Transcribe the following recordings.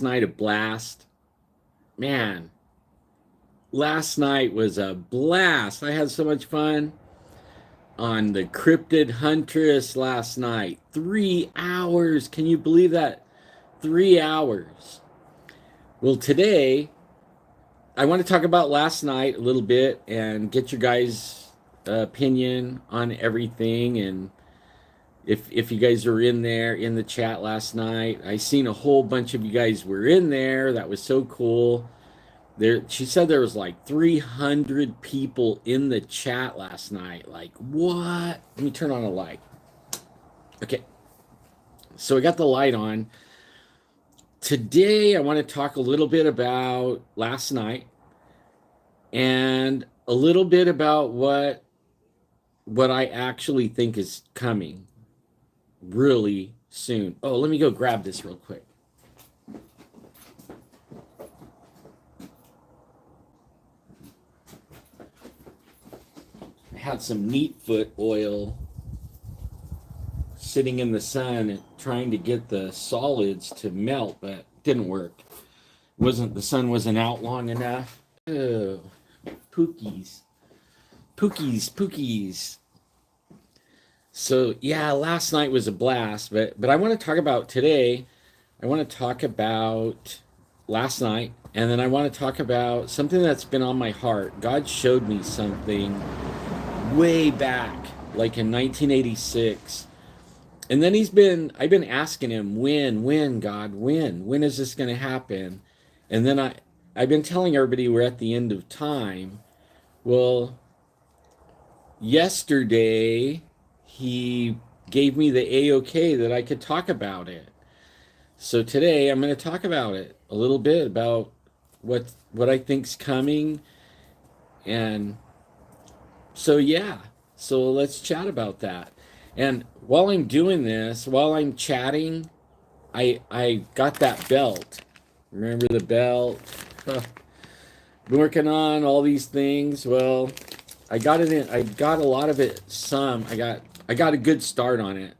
Night a blast. Man, last night was a blast. I had so much fun on the Cryptid Huntress last night. 3 hours. Can you believe that? 3 hours. Well, today I want to talk about last night a little bit and get your guys' opinion on everything. And if you guys were in there in the chat last night, I seen a whole bunch of you guys were in there. That was so cool. She said there was like 300 people in the chat last night. Like, what? Let me turn on a light. Okay, so I got the light on. Today, I want to talk a little bit about last night and a little bit about what I actually think is coming really soon. Oh, let me go grab this real quick. I had some neat foot oil sitting in the sun and trying to get the solids to melt, but it didn't work. The sun wasn't out long enough. Oh, pookies. Pookies. So yeah, last night was a blast, but I want to talk about today. I want to talk about last night, and then I want to talk about something that's been on my heart. God showed me something way back, like in 1986. And then I've been asking him, when, God, when is this going to happen? And then I've been telling everybody we're at the end of time. Well, yesterday he gave me the A-OK that I could talk about it. So today I'm going to talk about it a little bit about what I think's coming. And so yeah, so let's chat about that. And while I'm doing this, while I'm chatting, I got that belt. Remember the belt? Been working on all these things. Well, I got it in. I got a lot of it. I got a good start on it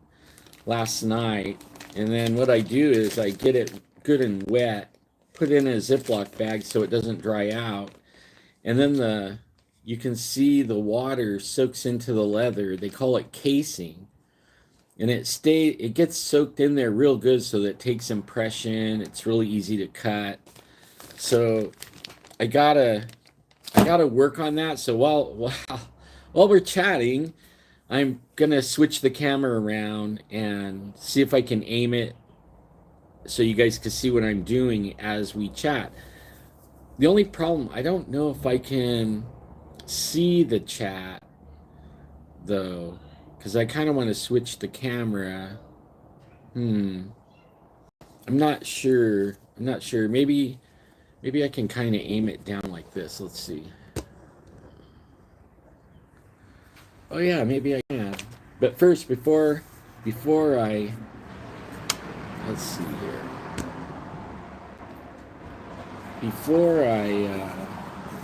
last night. And then what I do is I get it good and wet, put it in a Ziploc bag so it doesn't dry out. And then you can see the water soaks into the leather. They call it casing. And it gets soaked in there real good so that it takes impression. It's really easy to cut. So I gotta work on that. So while we're chatting, I'm gonna switch the camera around and see if I can aim it so you guys can see what I'm doing as we chat. The only problem, I don't know if I can see the chat though, because I kind of want to switch the camera. I'm not sure. Maybe I can kind of aim it down like this. Let's see. Oh yeah, maybe I can. But first, before I let's see here. Before I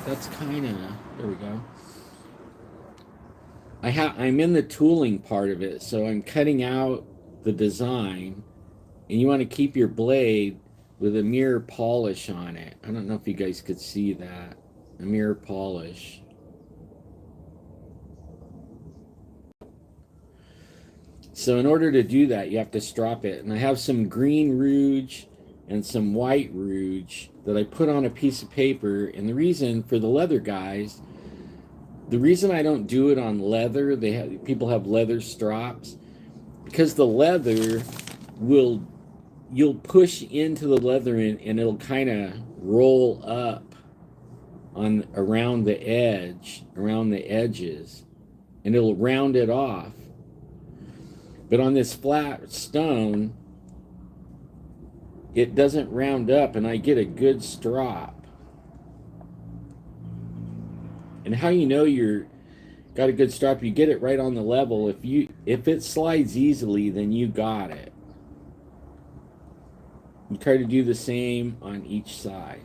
that's kind of there we go. I'm in the tooling part of it, so I'm cutting out the design, and you want to keep your blade with a mirror polish on it. I don't know if you guys could see that. A mirror polish. So in order to do that, you have to strop it. And I have some green rouge and some white rouge that I put on a piece of paper. And the reason for the leather guys, the reason I don't do it on leather, people have leather strops, because the leather you'll push into the leather and it'll kind of roll up around the edges, and it'll round it off. But on this flat stone, it doesn't round up, and I get a good strop. And how you know you're got a good strop, you get it right on the level. If it slides easily, then you got it. You try to do the same on each side.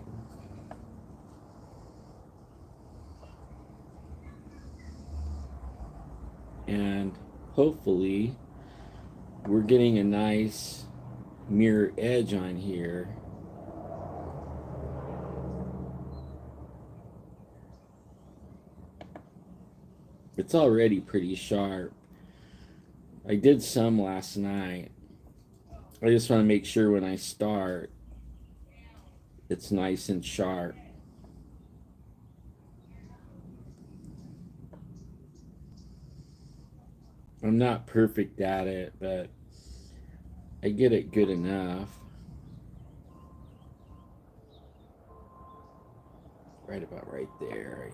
And hopefully we're getting a nice mirror edge on here. It's already pretty sharp. I did some last night. I just want to make sure when I start, it's nice and sharp. I'm not perfect at it, but I get it good enough. Right about right there.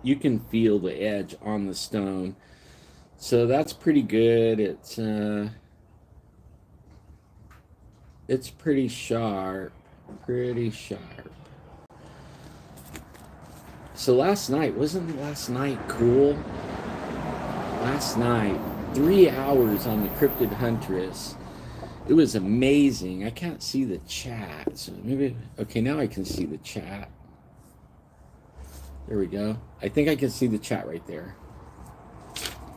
You can feel the edge on the stone. So that's pretty good. It's pretty sharp. Pretty sharp. So wasn't last night cool? Last night, 3 hours on the Cryptid Huntress. It was amazing. I can't see the chat. So maybe, okay, now I can see the chat. There we go. I think I can see the chat right there.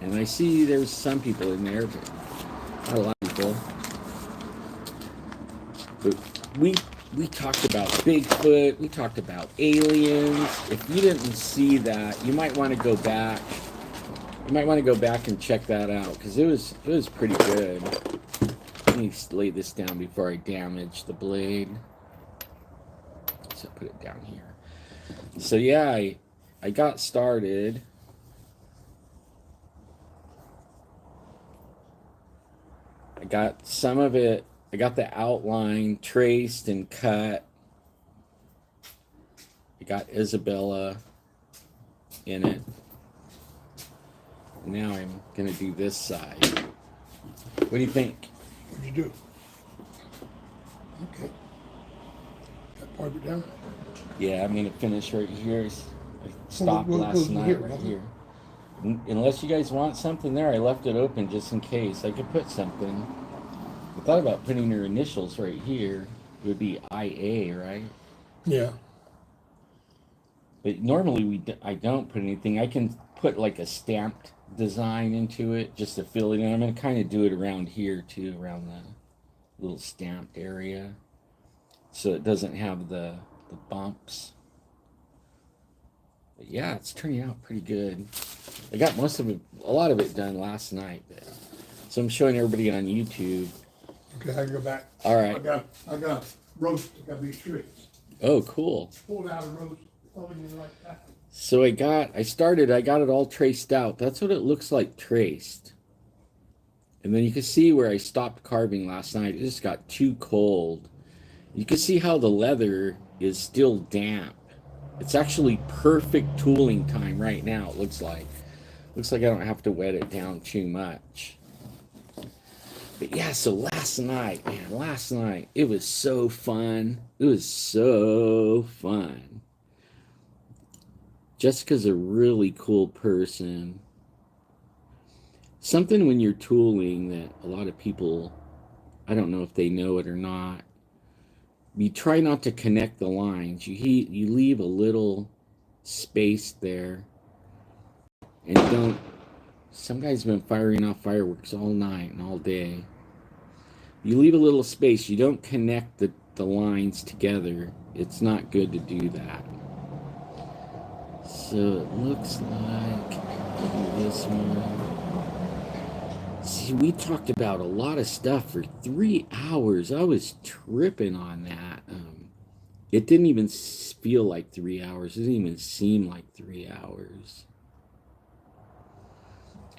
And I see there's some people in there, but not a lot of people. But we talked about Bigfoot. We talked about aliens. If you didn't see that, you might want to go back. You might want to go back and check that out because it was pretty good. Let me lay this down before I damage the blade. So put it down here. So yeah, I got started. I got some of it. I got the outline traced and cut. I got Isabella in it. Now I'm gonna do this side. What do you think? What do you do? Okay. Got part of it down? Yeah, I'm gonna finish right here. I stopped last night right here. Unless you guys want something there, I left it open just in case. I could put something. I thought about putting your initials right here. It would be IA, right? Yeah. But normally I don't put anything. I can put like a stamped design into it just to fill it in. I'm going to kind of do it around here too, around the little stamped area, so it doesn't have the bumps. But yeah, it's turning out pretty good. I got most of it, a lot of it done last night. So I'm showing everybody on YouTube. Okay, I can go back. All right. I got a roast that got to be stripped. Oh, cool. Pulled out a roast, folding it like that. So I got it all traced out. That's what it looks like traced. And then you can see where I stopped carving last night. It just got too cold. You can see how the leather is still damp. It's actually perfect tooling time right now, it looks like. Looks like I don't have to wet it down too much. But yeah, so last night, it was so fun. It was so fun. Jessica's a really cool person. Something when you're tooling that a lot of people, I don't know if they know it or not, you try not to connect the lines. You leave a little space there. And don't, some guy's been firing off fireworks all night and all day. You leave a little space. You don't connect the lines together. It's not good to do that. So it looks like this one. See, we talked about a lot of stuff for 3 hours. I was tripping on that. It didn't even feel like 3 hours. It didn't even seem like 3 hours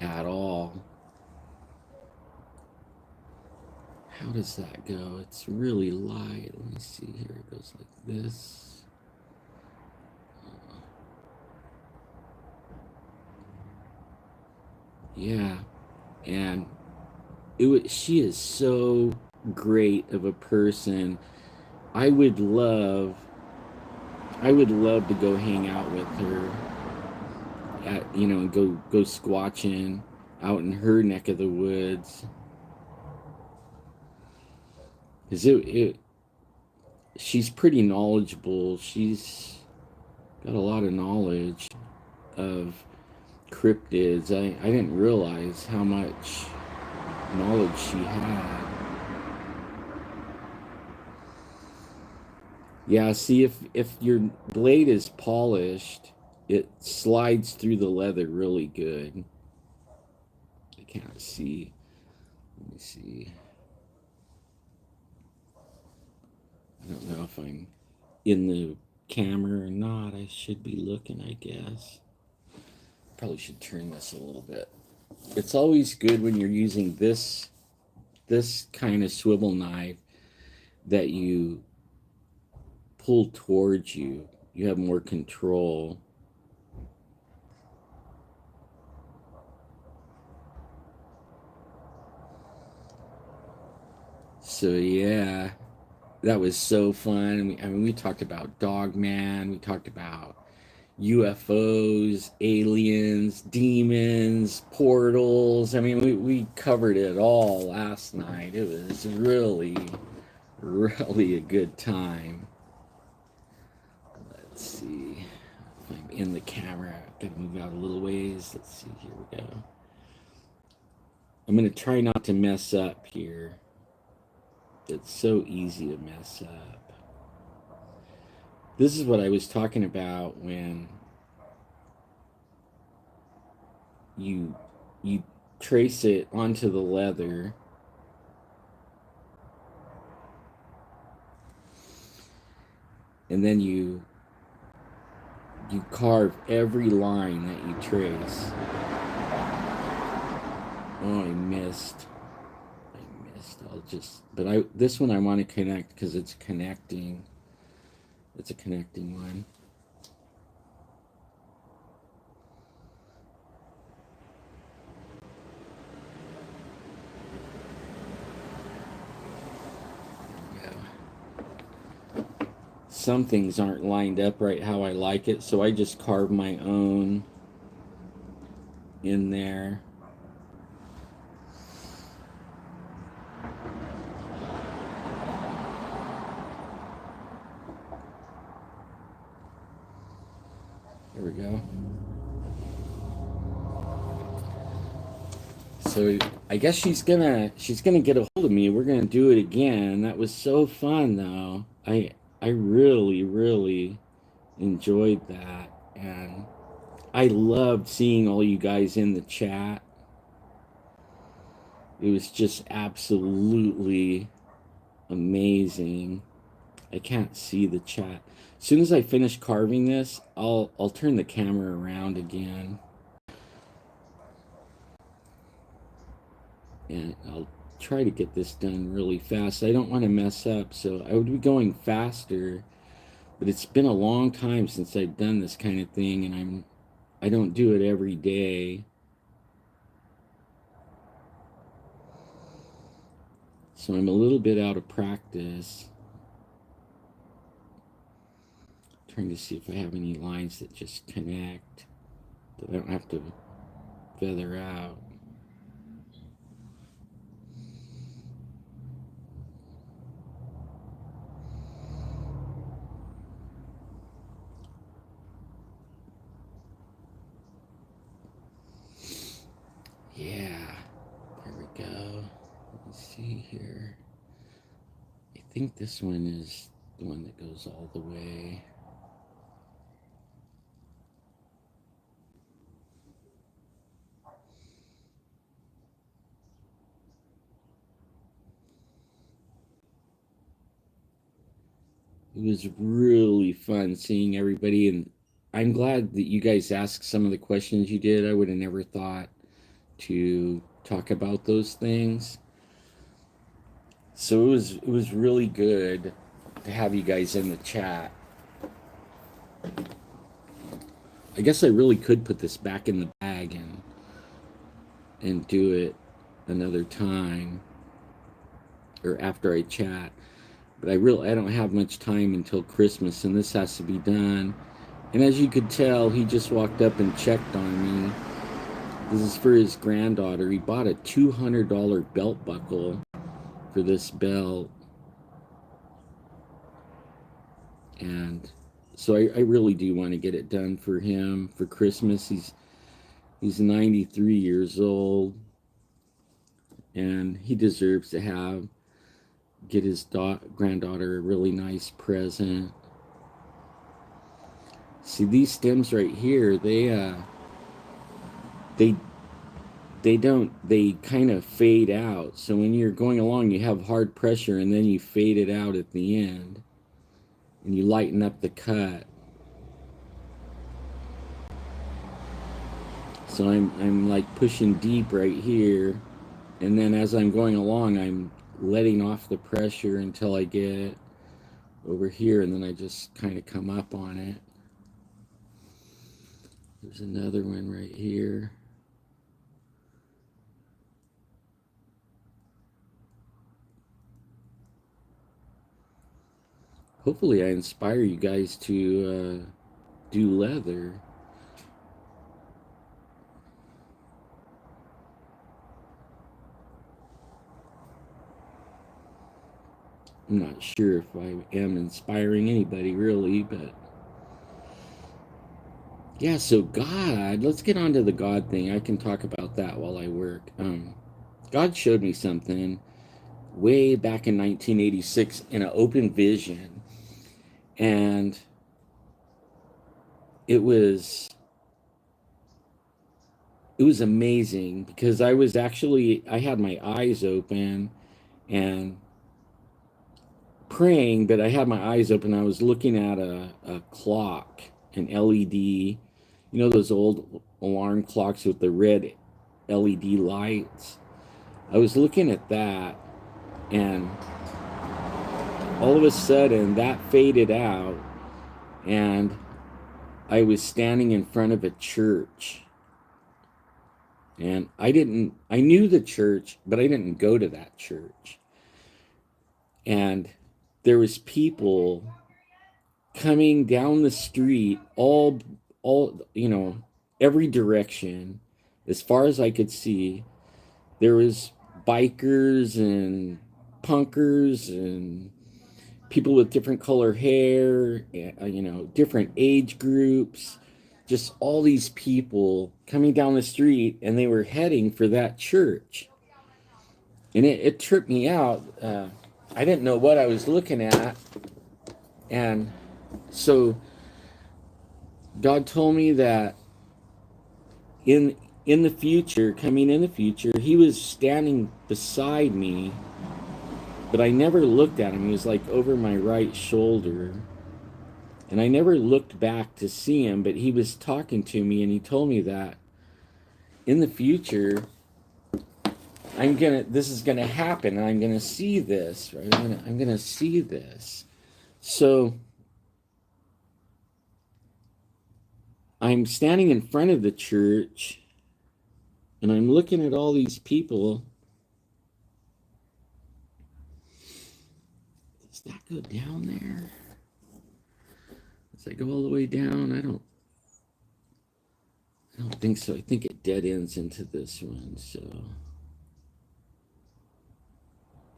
at all. How does that go? It's really light. Let me see here. It goes like this. Yeah, and she is so great of a person. I would love to go hang out with her at, and go squatching out in her neck of the woods. 'Cause she's pretty knowledgeable. She's got a lot of knowledge of cryptids. I didn't realize how much knowledge she had. Yeah, see if your blade is polished, it slides through the leather really good. I can't see. Let me see. I don't know if I'm in the camera or not. I should be looking, I guess. Probably should turn this a little bit. It's always good when you're using this kind of swivel knife that you pull towards you. You have more control. So yeah, that was so fun. I mean, we talked about Dogman. We talked about UFOs, aliens, demons, portals. I mean, we covered it all last night. It was really, really a good time. Let's see if I'm in the camera. Gotta move out a little ways. Let's see. Here we go. I'm gonna try not to mess up here. It's so easy to mess up. This is what I was talking about when you you trace it onto the leather, and then you carve every line that you trace. Oh, I missed. I'll just, but this one I want to connect because it's connecting. It's a connecting one. There we go. Some things aren't lined up right how I like it, so I just carve my own in there. There we go. So I guess she's gonna get a hold of me. We're gonna do it again. That was so fun though. I really, really enjoyed that, and I loved seeing all you guys in the chat. It was just absolutely amazing. I can't see the chat. As soon as I finish carving this, I'll turn the camera around again, and I'll try to get this done really fast. I don't want to mess up, so I would be going faster, but it's been a long time since I've done this kind of thing, and I don't do it every day. So I'm a little bit out of practice. Trying to see if I have any lines that just connect, that I don't have to feather out. Yeah, there we go. Let's see here. I think this one is the one that goes all the way. It was really fun seeing everybody, and I'm glad that you guys asked some of the questions you did. I would have never thought to talk about those things. So it was really good to have you guys in the chat. I guess I really could put this back in the bag and do it another time or after I chat. But I don't have much time until Christmas, and this has to be done. And as you could tell, he just walked up and checked on me. This is for his granddaughter. He bought a $200 belt buckle for this belt, and so I really do want to get it done for him for Christmas. He's 93 years old, and he deserves to have get his granddaughter a really nice present. See these stems right here, they they kind of fade out. So when you're going along, you have hard pressure and then you fade it out at the end and you lighten up the cut. So I'm like pushing deep right here, and then as I'm going along, I'm letting off the pressure until I get over here, and then I just kind of come up on it. There's another one right here. Hopefully I inspire you guys to do leather. I'm not sure if I am inspiring anybody really, but yeah, so God, let's get on to the God thing. I can talk about that while I work. God showed me something way back in 1986 in an open vision, and it was amazing because I had my eyes open and praying, but I had my eyes open. I was looking at a clock, an LED, you know, those old alarm clocks with the red LED lights. I was looking at that, and all of a sudden that faded out, and I was standing in front of a church. And I knew the church, but I didn't go to that church. And there was people coming down the street, every direction, as far as I could see. There was bikers and punkers and people with different color hair, different age groups, just all these people coming down the street, and they were heading for that church. And it tripped me out. I didn't know what I was looking at. And so God told me that in the future, coming in the future, he was standing beside me, but I never looked at him. He was like over my right shoulder. And I never looked back to see him, but he was talking to me, and he told me that in the future this is gonna happen, and I'm gonna see this, right? I'm gonna see this. So I'm standing in front of the church, and I'm looking at all these people. Does that go down there? Does that go all the way down? I don't think so. I think it dead ends into this one, so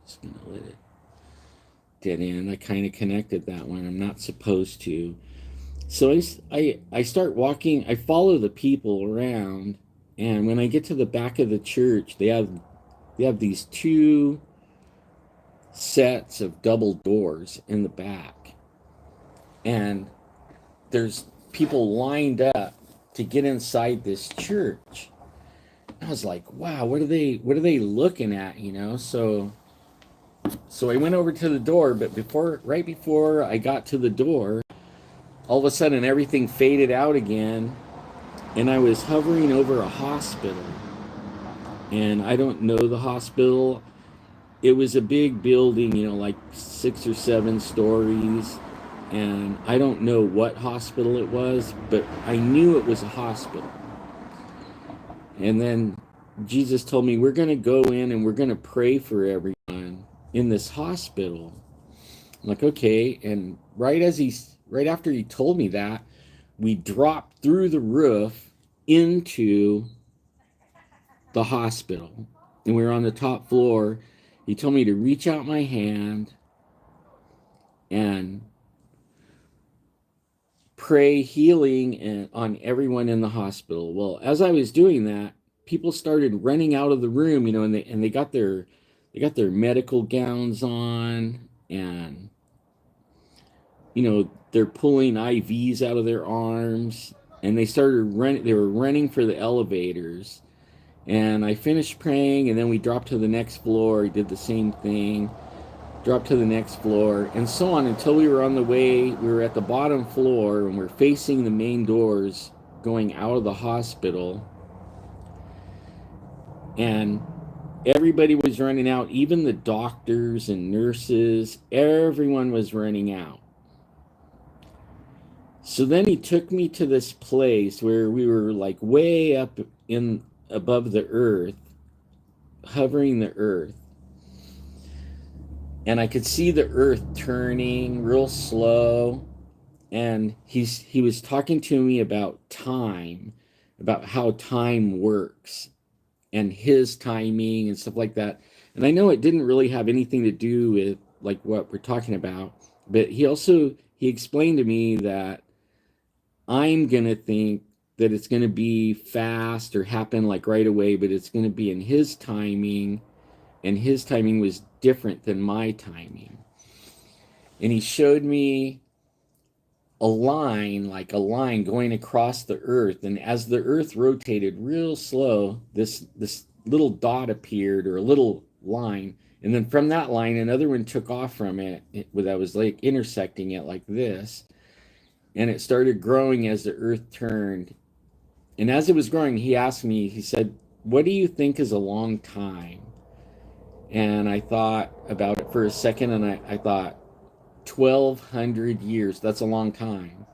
just gonna let it dead end. I kind of connected that one. I'm not supposed to. So I start walking. I follow the people around, and when I get to the back of the church, they have these two sets of double doors in the back, and there's people lined up to get inside this church. I was like, wow, what are they looking at, So I went over to the door, but right before I got to the door, all of a sudden everything faded out again, and I was hovering over a hospital. And I don't know the hospital. It was a big building, like 6 or 7 stories. And I don't know what hospital it was, but I knew it was a hospital. And then Jesus told me, we're going to go in and we're going to pray for everyone in this hospital. I'm like, okay. And right after he told me that, we dropped through the roof into the hospital. And we were on the top floor. He told me to reach out my hand and pray healing on everyone in the hospital. Well, as I was doing that, people started running out of the room, and they got their they got their medical gowns on, and they're pulling IVs out of their arms, and they started running. They were running for the elevators, and I finished praying, and then we dropped to the next floor. Did the same thing, dropped to the next floor, and so on until we were on the way. We were at the bottom floor, and we're facing the main doors going out of the hospital, and everybody was running out. Even the doctors and nurses, everyone was running out. So then he took me to this place where we were like way up in above the earth, hovering the earth. And I could see the earth turning real slow. And he was talking to me about time, about how time works and his timing and stuff like that. And I know it didn't really have anything to do with like what we're talking about, but he explained to me that I'm going to think that it's going to be fast or happen like right away, but it's going to be in his timing, and his timing was different than my timing. And he showed me like a line going across the earth, and as the earth rotated real slow, this little dot appeared, or a little line, and then from that line another one took off from that was like intersecting it like this, and it started growing as the earth turned. And as it was growing, he said, "What do you think is a long time?" And I thought about it for a second, and I thought, 1,200 years. That's a long time.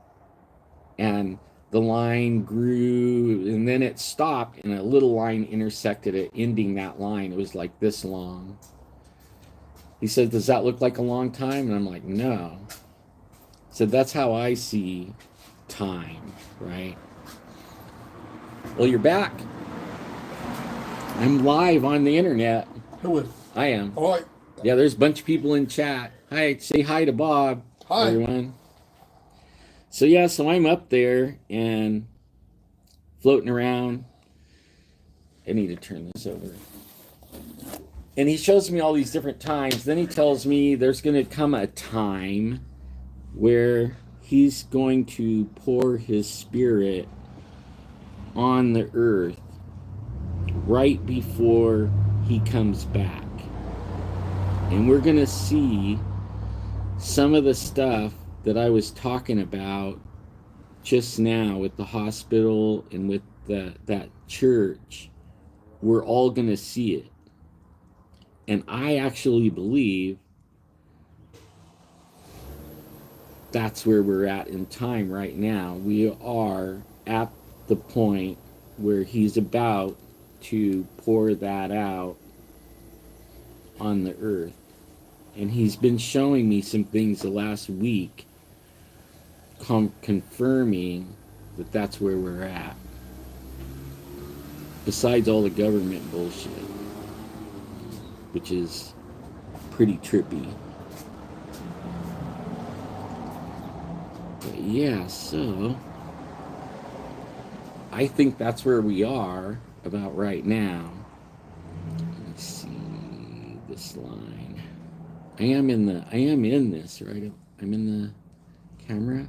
And the line grew, and then it stopped, and a little line intersected it, ending that line. It was like this long. He said, "Does that look like a long time?" And I'm like, "No." He said, "That's how I see time, right?" Well, you're back. I'm live on the internet. Who is? I am. All right. Yeah, there's a bunch of people in chat. Hi, say hi to Bob. Hi. Everyone. So I'm up there and floating around. I need to turn this over. And he shows me all these different times. Then he tells me there's going to come a time where he's going to pour his spirit on the earth right before he comes back. And we're going to see some of the stuff that I was talking about just now with the hospital and with that church. We're all going to see it. And I actually believe that's where we're at in time right now. We are at the point where he's about to pour that out on the earth. And he's been showing me some things the last week, confirming that that's where we're at. Besides all the government bullshit, which is pretty trippy. But yeah, so I think that's where we are about right now. Let's see this line. I am in this, right? I'm in the camera.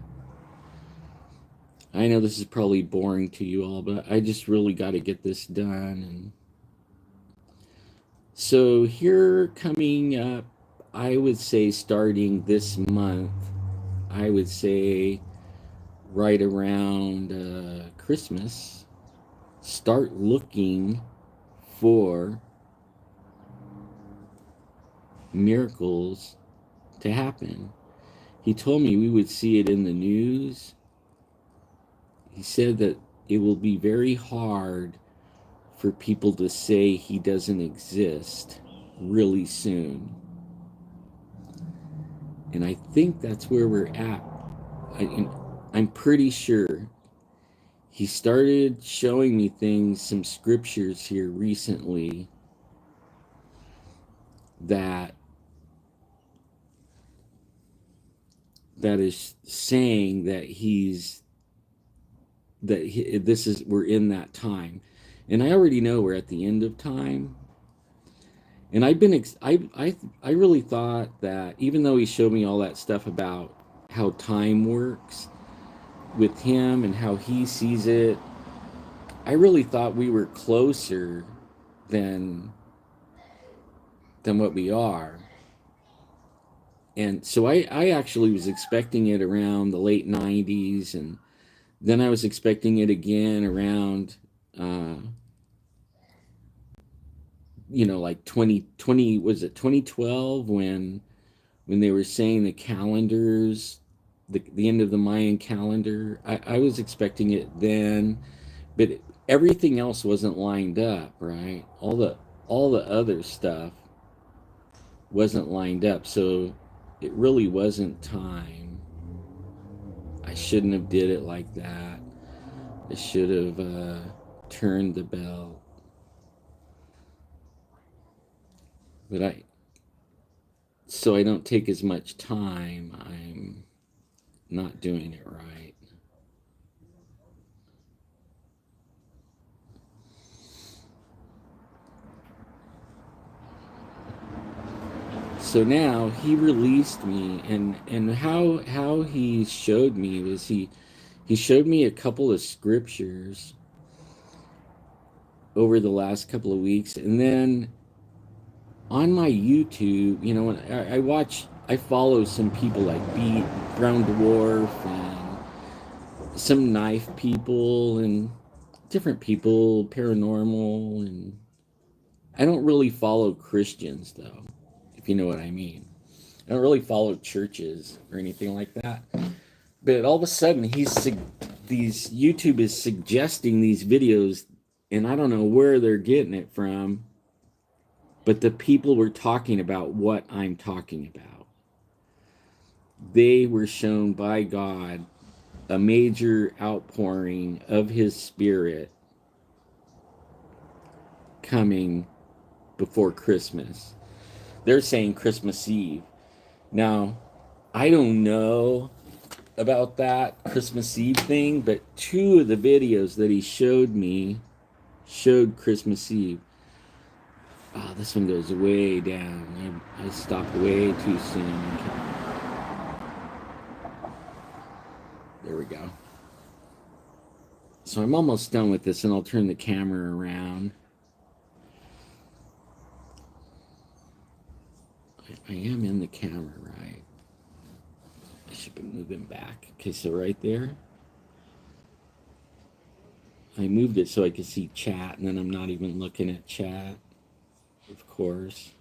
I know this is probably boring to you all, but I just really got to get this done. And so here coming up, I would say starting this month, I would say right around Christmas, start looking for miracles to happen. He told me we would see it in the news. He said that it will be very hard for people to say he doesn't exist really soon. And I think that's where we're at. I'm pretty sure. He started showing me things, some scriptures here recently that is saying that we're in that time. And I already know we're at the end of time. And I've been I really thought that even though he showed me all that stuff about how time works with him and how he sees it, I really thought we were closer than what we are. And so I actually was expecting it around the late 90s, and then I was expecting it again around uh, like 2020, was it 2012, when they were saying the calendars, the end of the Mayan calendar. I was expecting it then, but everything else wasn't lined up, right? All the other stuff wasn't lined up, so it really wasn't time. I shouldn't have did it like that. I should have turned the bell, but so I don't take as much time. I'm not doing it right. So now he released me, and how he showed me was he showed me a couple of scriptures over the last couple of weeks, and then on my YouTube, when I follow some people like Beat Brown Dwarf and some knife people and different people, paranormal, and I don't really follow Christians though, if you know what I mean. I don't really follow churches or anything like that. But all of a sudden, these YouTube is suggesting these videos, and I don't know where they're getting it from, but the people were talking about what I'm talking about. They were shown by God a major outpouring of His Spirit coming before Christmas. They're saying Christmas Eve. Now, I don't know about that Christmas Eve thing, but two of the videos that he showed me showed Christmas Eve. Oh, this one goes way down. I stopped way too soon. There we go. So I'm almost done with this, and I'll turn the camera around. I am in the camera, right? I should be moving back. Okay, so right there. I moved it so I could see chat, and then I'm not even looking at chat, of course.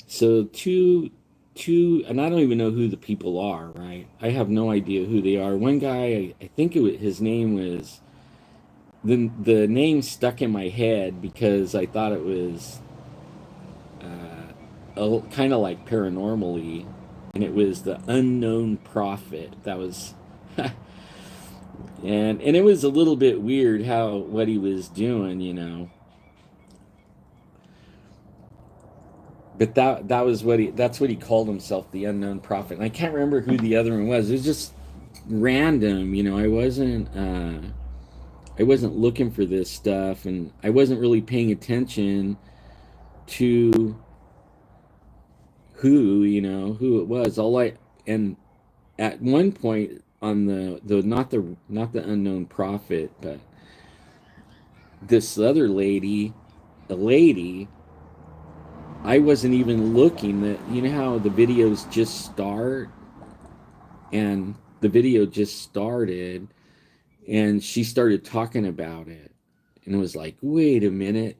So and I don't even know who the people are, right? I have no idea who they are. One guy, I think his name was, the name stuck in my head because I thought it was kind of like paranormally, and it was the Unknown Prophet. That was, and it was a little bit weird what he was doing. But that was that's what he called himself, the Unknown Prophet. And I can't remember who the other one was. It was just random. I wasn't looking for this stuff, and I wasn't really paying attention to who it was. And at one point on the not the Unknown Prophet, but this other lady, a lady, I wasn't even looking. That how the videos just start, and the video just started, and she started talking about it, and it was like, wait a minute,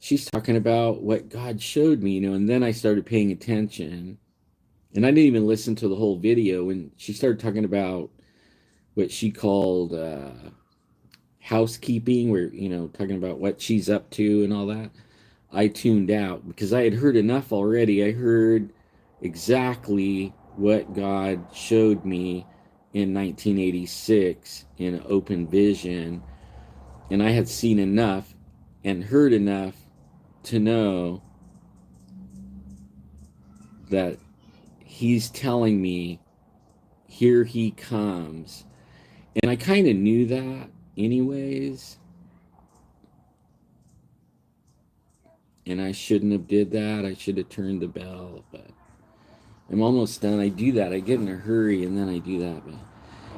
she's talking about what God showed me, and then I started paying attention, and I didn't even listen to the whole video when she started talking about what she called housekeeping, where talking about what she's up to and all that. I tuned out because I had heard enough already. I heard exactly what God showed me in 1986 in an open vision, and I had seen enough and heard enough to know that He's telling me, here He comes. And I kind of knew that anyways. and I shouldn't have did that. I should have turned the bell, but I'm almost done. I do that. I get in a hurry and then I do that. But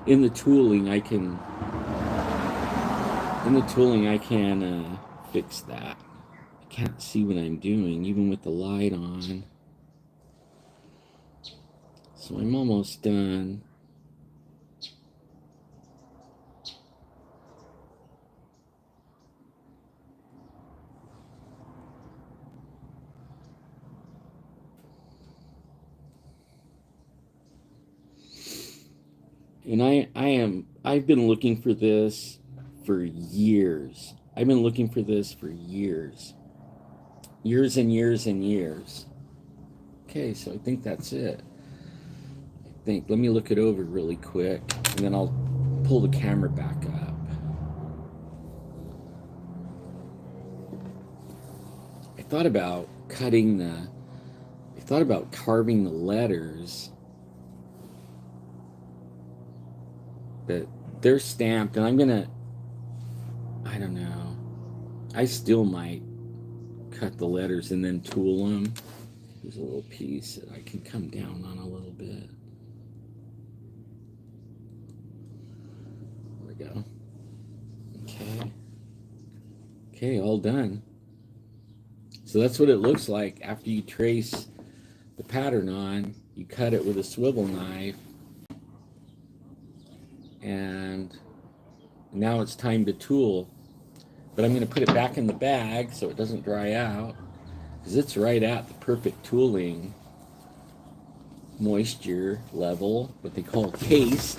in the tooling, I can fix that. I can't see what I'm doing, even with the light on. So I'm almost done. And I've been looking for this for years. I've been looking for this for years. Years and years and years. Okay, so I think that's it. Let me look it over really quick, and then I'll pull the camera back up. I thought about carving the letters, but they're stamped, and I don't know. I still might cut the letters and then tool them. There's a little piece that I can come down on a little bit. There we go. Okay, all done. So that's what it looks like after you trace the pattern on. You cut it with a swivel knife, and now it's time to tool. But I'm going to put it back in the bag so it doesn't dry out, because it's right at the perfect tooling moisture level, what they call cased.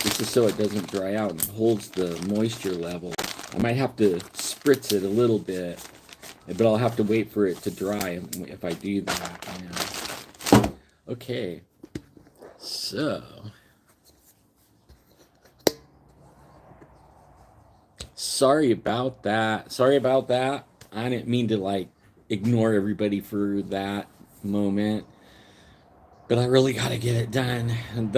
This is so it doesn't dry out and holds the moisture level. I might have to spritz it a little bit, but I'll have to wait for it to dry if I do that. Okay, so sorry about that. I didn't mean to like ignore everybody for that moment, but I really got to get it done. And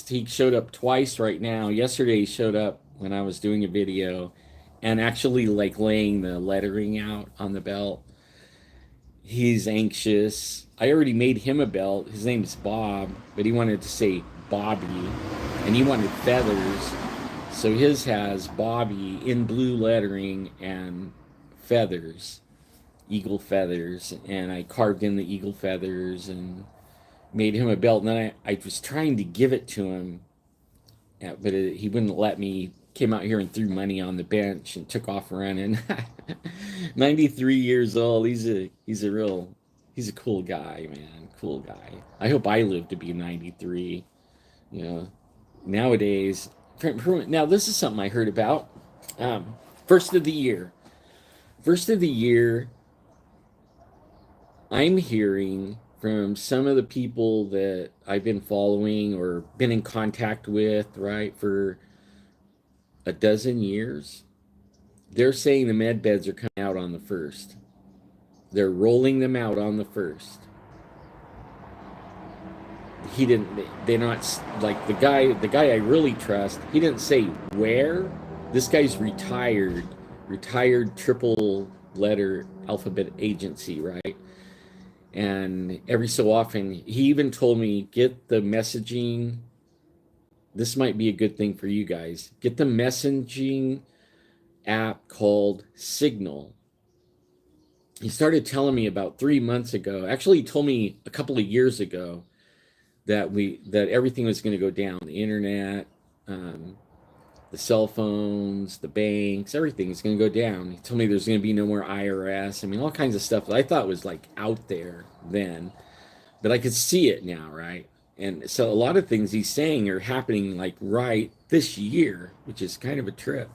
he showed up twice right now. Yesterday he showed up when I was doing a video and actually like laying the lettering out on the belt. He's anxious. I already made him a belt. His name's Bob, but he wanted to say Bobby, and he wanted feathers. So his has Bobby in blue lettering and feathers, eagle feathers, and I carved in the eagle feathers and made him a belt. And then I was trying to give it to him, but he wouldn't let me. Came out here and threw money on the bench and took off running. 93 years old. He's a cool guy, man. Cool guy. I hope I live to be 93. You know, nowadays. Now this is something I heard about. First of the year. I'm hearing from some of the people that I've been following or been in contact with, right, for a dozen years. They're saying the med beds are coming out on the 1st. They're rolling them out on the 1st. They're not, like the guy I really trust, he didn't say where. This guy's retired triple letter alphabet agency, right? And every so often, he even told me, get the messaging. This might be a good thing for you guys. Get the messaging app called Signal. He started telling me about 3 months ago. Actually, he told me a couple of years ago that everything was going to go down. The internet, the cell phones, the banks, everything is going to go down. He told me there's going to be no more IRS. I mean, all kinds of stuff that I thought was like out there then, but I could see it now, right? And so a lot of things he's saying are happening like right this year, which is kind of a trip.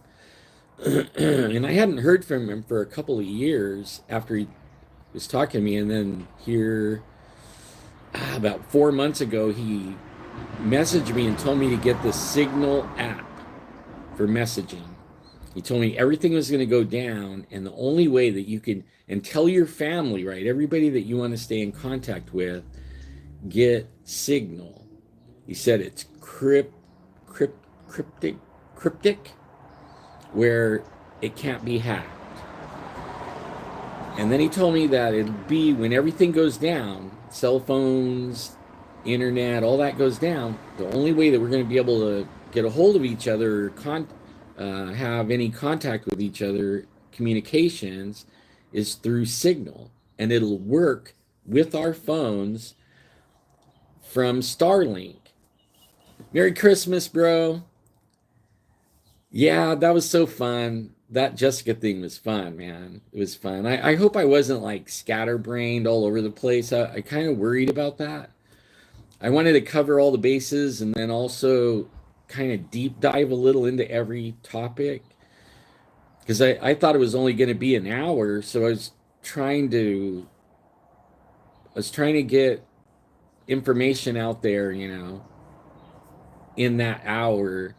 And I hadn't heard from him for a couple of years after he was talking to me. And then here, about 4 months ago, he messaged me and told me to get the Signal app for messaging. He told me everything was going to go down, and the only way that you can, and tell your family, right, everybody that you want to stay in contact with, get Signal. He said it's cryptic, cryptic, where it can't be hacked. And then he told me that it'll be when everything goes down, cell phones, internet, all that goes down, the only way that we're going to be able to get a hold of each other, have any contact with each other, communications, is through signal. And it'll work with our phones from Starlink. Merry Christmas, bro. Yeah, that was so fun. That Jessica thing was fun, man. It was fun. I hope I wasn't like scatterbrained all over the place. I kind of worried about that. I wanted to cover all the bases and then also kind of deep dive a little into every topic because I thought it was only going to be an hour. So trying to, I was trying to get information out there, in that hour.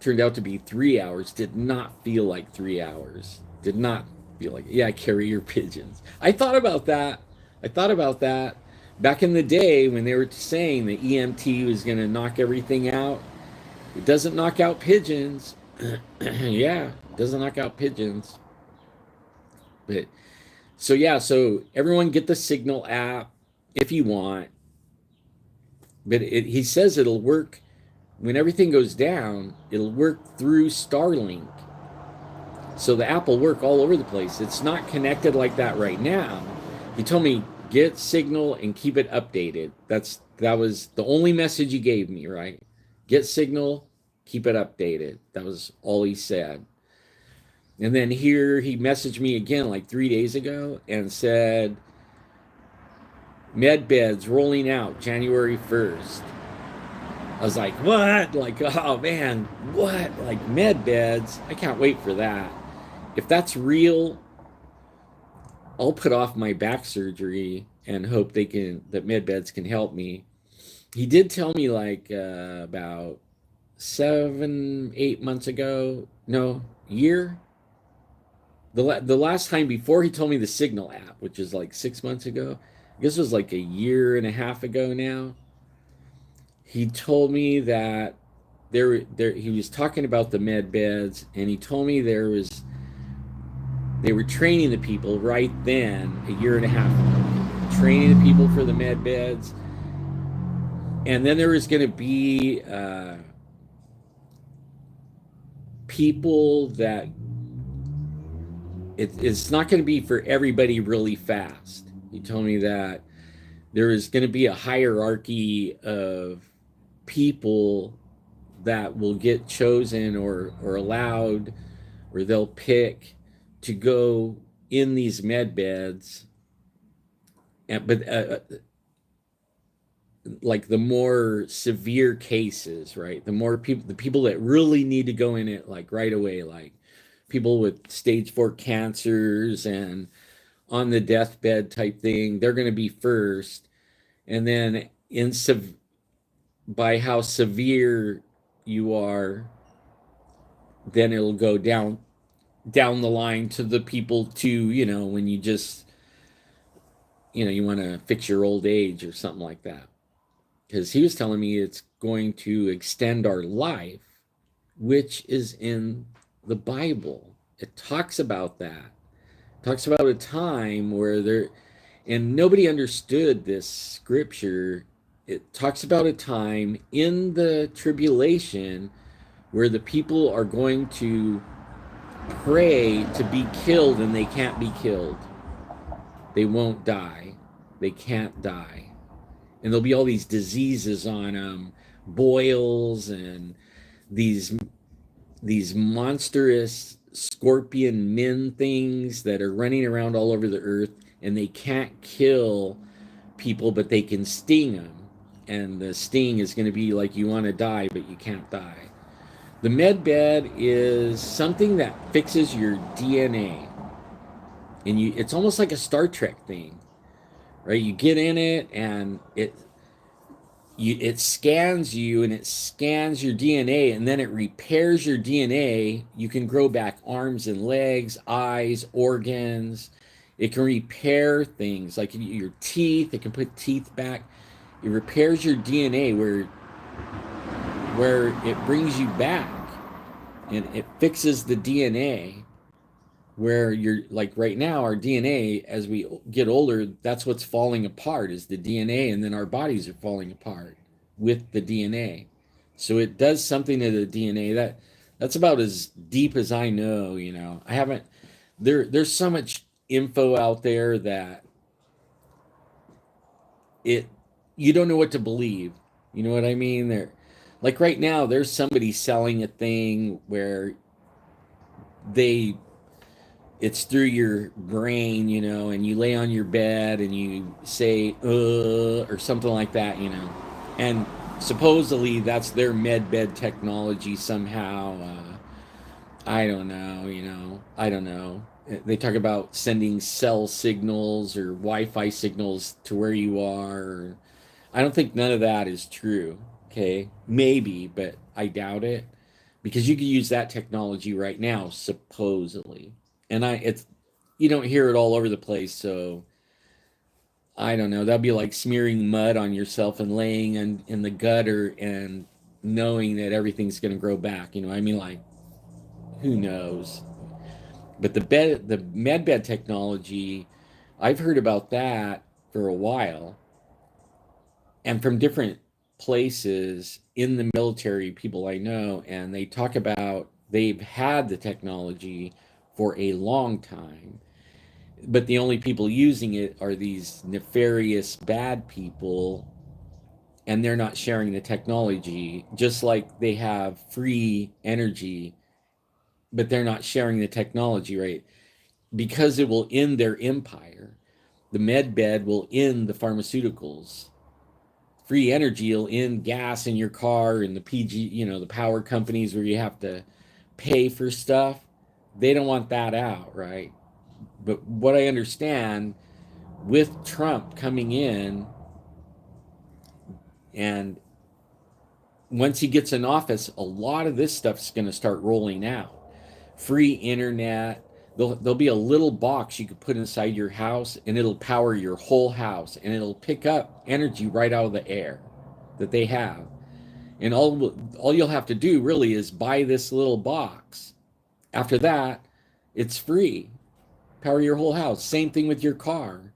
Turned out to be 3 hours. Did not feel like 3 hours. Did not feel like, yeah, carrier pigeons. I thought about that. I thought about that back in the day when they were saying the EMT was going to knock everything out. It doesn't knock out pigeons. Yeah, it doesn't knock out pigeons. But so yeah, so everyone get the Signal app if you want. But he says it'll work when everything goes down, it'll work through Starlink. So the app will work all over the place. It's not connected like that right now. He told me get Signal and keep it updated. That was the only message he gave me, right? Get Signal, keep it updated. That was all he said. And then here he messaged me again like 3 days ago and said med beds rolling out January 1st. I was like, what? Like, oh man, what? Like med beds? I can't wait for that. If that's real, I'll put off my back surgery and hope that med beds can help me. He did tell me like about 7, 8 months ago, no, year. The last time before he told me the Signal app, which is like 6 months ago, I guess it was like a year and a half ago now. He told me that he was talking about the med beds, and he told me they were training the people right then, a year and a half ago, training the people for the med beds, and then there was going to be people that it's not going to be for everybody really fast. He told me that there is going to be a hierarchy of people that will get chosen or allowed, or they'll pick to go in these med beds. But like the more severe cases, right? The people that really need to go in it like right away, like people with stage 4 cancers and on the deathbed type thing, they're going to be first. And then by how severe you are, then it'll go down the line to the people when you just you want to fix your old age or something like that. Because he was telling me it's going to extend our life, which is in the Bible. It talks about that. It talks about a time where and nobody understood this scripture. It talks about a time in the tribulation where the people are going to pray to be killed and they can't be killed. They won't die. They can't die. And there'll be all these diseases on them, boils and these monstrous scorpion men things that are running around all over the earth, and they can't kill people, but they can sting them. And the sting is going to be like you want to die, but you can't die. The med bed is something that fixes your DNA. And it's almost like a Star Trek thing, right? You get in it and it scans you and it scans your DNA, and then it repairs your DNA. You can grow back arms and legs, eyes, organs. It can repair things like your teeth. It can put teeth back. It repairs your DNA where where it brings you back and it fixes the DNA where you're like right now our DNA as we get older, that's what's falling apart is the DNA, and then our bodies are falling apart with the DNA. So it does something to the DNA that's about as deep as I know, you know. I haven't there's so much info out there that it you don't know what to believe. You know what I mean? There like right now there's somebody selling a thing where they it's through your brain, you know, and you lay on your bed and you say, or something like that, you know. And supposedly that's their med bed technology somehow. I don't know, you know, I don't know. They talk about sending cell signals or Wi Fi signals to where you are. I don't think none of that is true. Okay. Maybe, but I doubt it because you can use that technology right now, supposedly. And it's, you don't hear it all over the place. So I don't know. That'd be like smearing mud on yourself and laying in the gutter and knowing that everything's going to grow back. You know, I mean, like, who knows? But the med bed technology, I've heard about that for a while and from different places in the military, people I know, and they talk about they've had the technology for a long time, but the only people using it are these nefarious bad people, and they're not sharing the technology, just like they have free energy, but they're not sharing the technology, right? Because it will end their empire. The med bed will end the pharmaceuticals. Free energy will end gas in your car and the PG, you know, the power companies where you have to pay for stuff. They don't want that out, right? But what I understand with Trump coming in and once he gets in office, a lot of this stuff's going to start rolling out. Free internet. There'll be a little box you could put inside your house and it'll power your whole house and it'll pick up energy right out of the air that they have. And all you'll have to do really is buy this little box. After that, it's free. Power your whole house. Same thing with your car.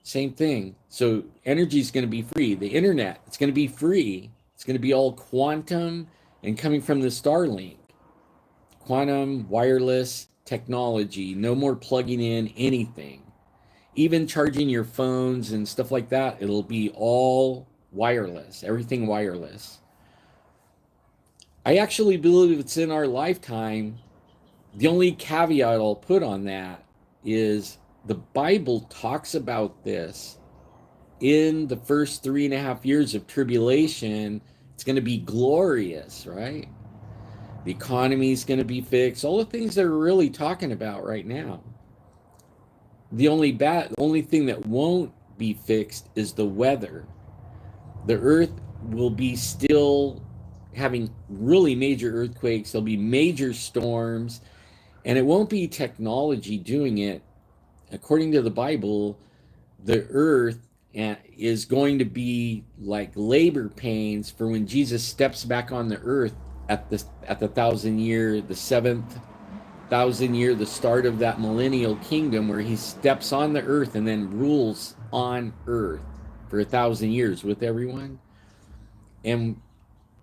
Same thing. So energy is going to be free. The internet, it's going to be free. It's going to be all quantum and coming from the Starlink. Quantum wireless technology. No more plugging in anything. Even charging your phones and stuff like that, it'll be all wireless. Everything wireless. I actually believe it's in our lifetime. The only caveat I'll put on that is the Bible talks about this in the first 3.5 years of tribulation. It's going to be glorious, right? The economy is going to be fixed. All the things they're really talking about right now. The only thing that won't be fixed is the weather. The earth will be still having really major earthquakes. There'll be major storms, and it won't be technology doing it. According to the Bible, the earth is going to be like labor pains for when Jesus steps back on the earth at the 1,000 year, the 7,000 year, the start of that millennial kingdom where he steps on the earth and then rules on earth for 1,000 years with everyone. And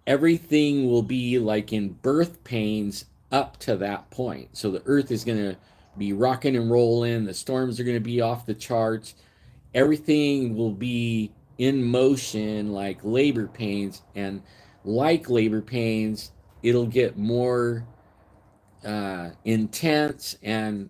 everything will be like in birth pains up to that point. So the earth is going to be rocking and rolling. The storms are going to be off the charts. Everything will be in motion like labor pains. And like labor pains, it'll get more intense, and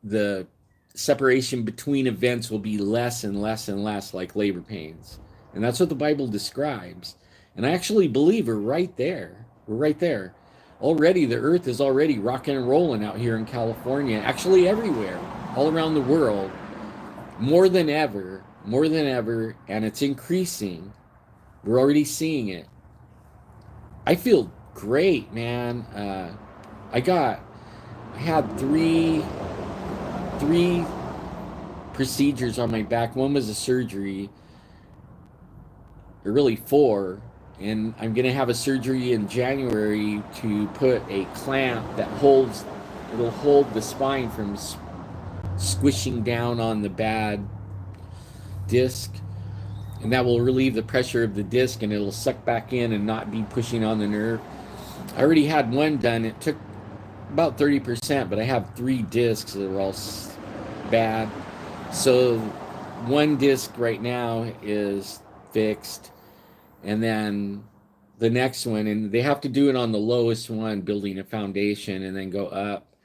the separation between events will be less and less and less like labor pains. And that's what the Bible describes. And I actually believe we're right there. We're right there. Already, the earth is already rocking and rolling out here in California, actually everywhere, all around the world, more than ever, and it's increasing. We're already seeing it. I feel great, man. I had three procedures on my back. One was a surgery, or really 4, and I'm going to have a surgery in January to put a clamp that holds, it'll hold the spine from squishing down on the bad disc, and that will relieve the pressure of the disc, and it'll suck back in and not be pushing on the nerve. I already had one done. It took about 30%, but I have 3 discs that are all bad. So one disc right now is fixed, and then the next one, and they have to do it on the lowest one, building a foundation, and then go up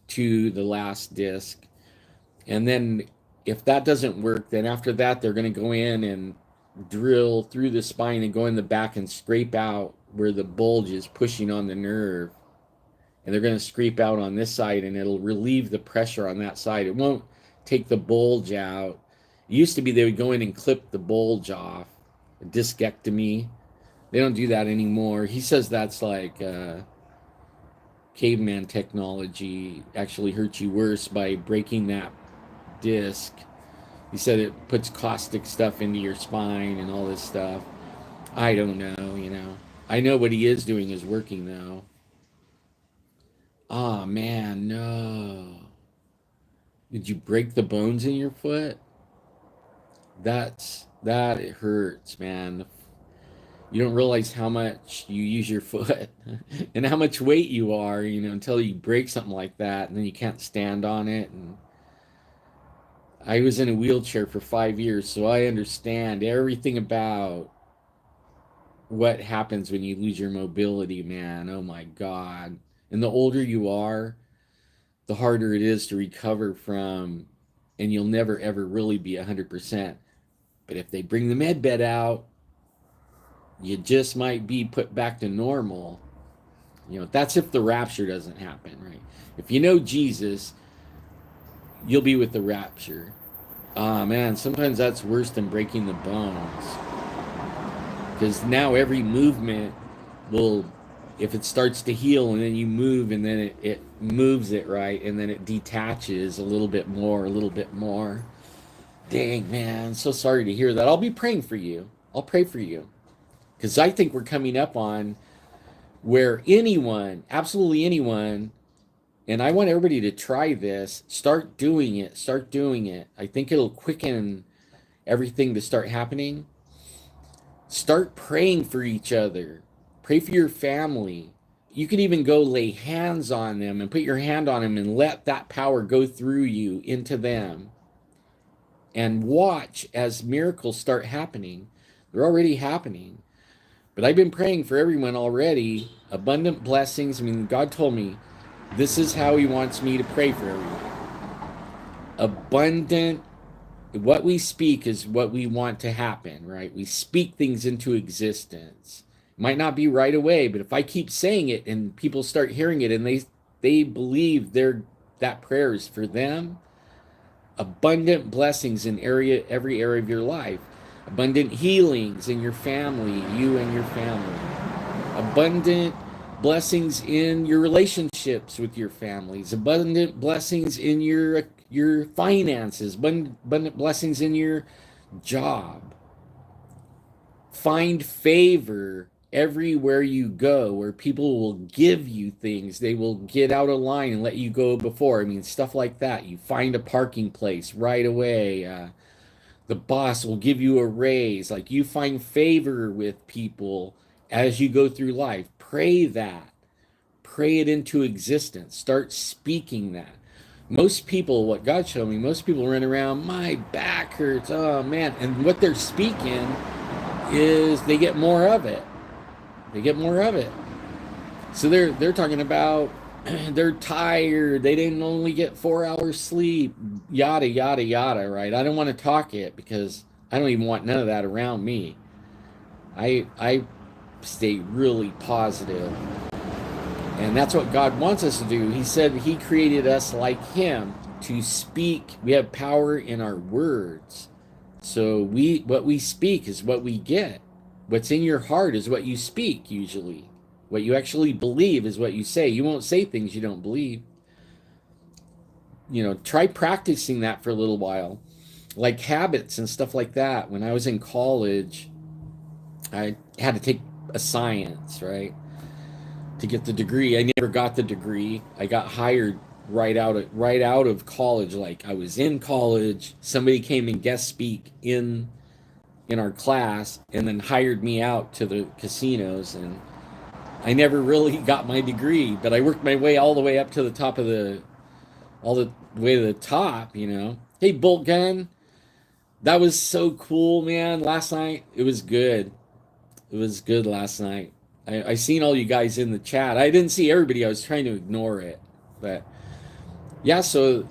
to the last disc. And then if that doesn't work, then after that, they're going to go in and drill through the spine and go in the back and scrape out where the bulge is pushing on the nerve. And they're going to scrape out on this side, and it'll relieve the pressure on that side. It won't take the bulge out. It used to be they would go in and clip the bulge off, a discectomy. They don't do that anymore. He says that's like caveman technology. Actually hurts you worse by breaking that disc. He said it puts caustic stuff into your spine and all this stuff. I don't know. I know what he is doing is working though. Oh man, no. Did you break the bones in your foot? That it hurts, man. You don't realize how much you use your foot and how much weight you are, until you break something like that, and then you can't stand on it. And I was in a wheelchair for 5 years, so I understand everything about what happens when you lose your mobility, man. Oh my God. And the older you are, the harder it is to recover from, and you'll never ever really be 100%. But if they bring the med bed out, you just might be put back to normal. That's if the rapture doesn't happen, right? If you know Jesus, you'll be with the rapture. Ah, man, sometimes that's worse than breaking the bones. Because now every movement will, if it starts to heal and then you move and then it moves it right and then it detaches a little bit more, a little bit more. Dang, man, so sorry to hear that. I'll be praying for you. I'll pray for you. Because I think we're coming up on where anyone, absolutely anyone, and I want everybody to try this, start doing it, start doing it. I think it'll quicken everything to start happening. Start praying for each other. Pray for your family. You can even go lay hands on them and put your hand on them and let that power go through you into them. And watch as miracles start happening. They're already happening. But I've been praying for everyone already. Abundant blessings. I mean, God told me this is how He wants me to pray for everyone. Abundant. What we speak is what we want to happen, right? We speak things into existence. It might not be right away, but if I keep saying it and people start hearing it and they believe that prayer is for them, abundant blessings in every area of your life. Abundant healings in your family, you and your family. Abundant blessings in your relationships with your families. Abundant blessings in your finances. Abundant blessings in your job. Find favor everywhere you go, where people will give you things. They will get out of line and let you go before. I mean, stuff like that. You find a parking place right away. The boss will give you a raise. Like, you find favor with people as you go through life. Pray that. Pray it into existence. Start speaking that. Most people, what God showed me, most people run around, my back hurts, oh man. And what they're speaking is they get more of it. They get more of it. So they're talking about they're tired. They didn't only get 4 hours sleep. Yada yada yada. Right? I don't want to talk it because I don't even want none of that around me. I stay really positive, and that's what God wants us to do. He said He created us like Him to speak. We have power in our words. So what we speak is what we get. What's in your heart is what you speak usually. What you actually believe is what you say. You won't say things you don't believe. Try practicing that for a little while. Like habits and stuff like that. When I was in college, I had to take a science, right, to get the degree. I never got the degree. I got hired right out of college. Like I was in college, somebody came and guest speak in our class, and then hired me out to the casinos. And I never really got my degree, but I worked my way all the way up to the top of the all the way to the top. Hey, Bolt Gun, that was so cool, man. Last night it was good. It was good last night. I seen all you guys in the chat. I didn't see everybody. I was trying to ignore it. But yeah, so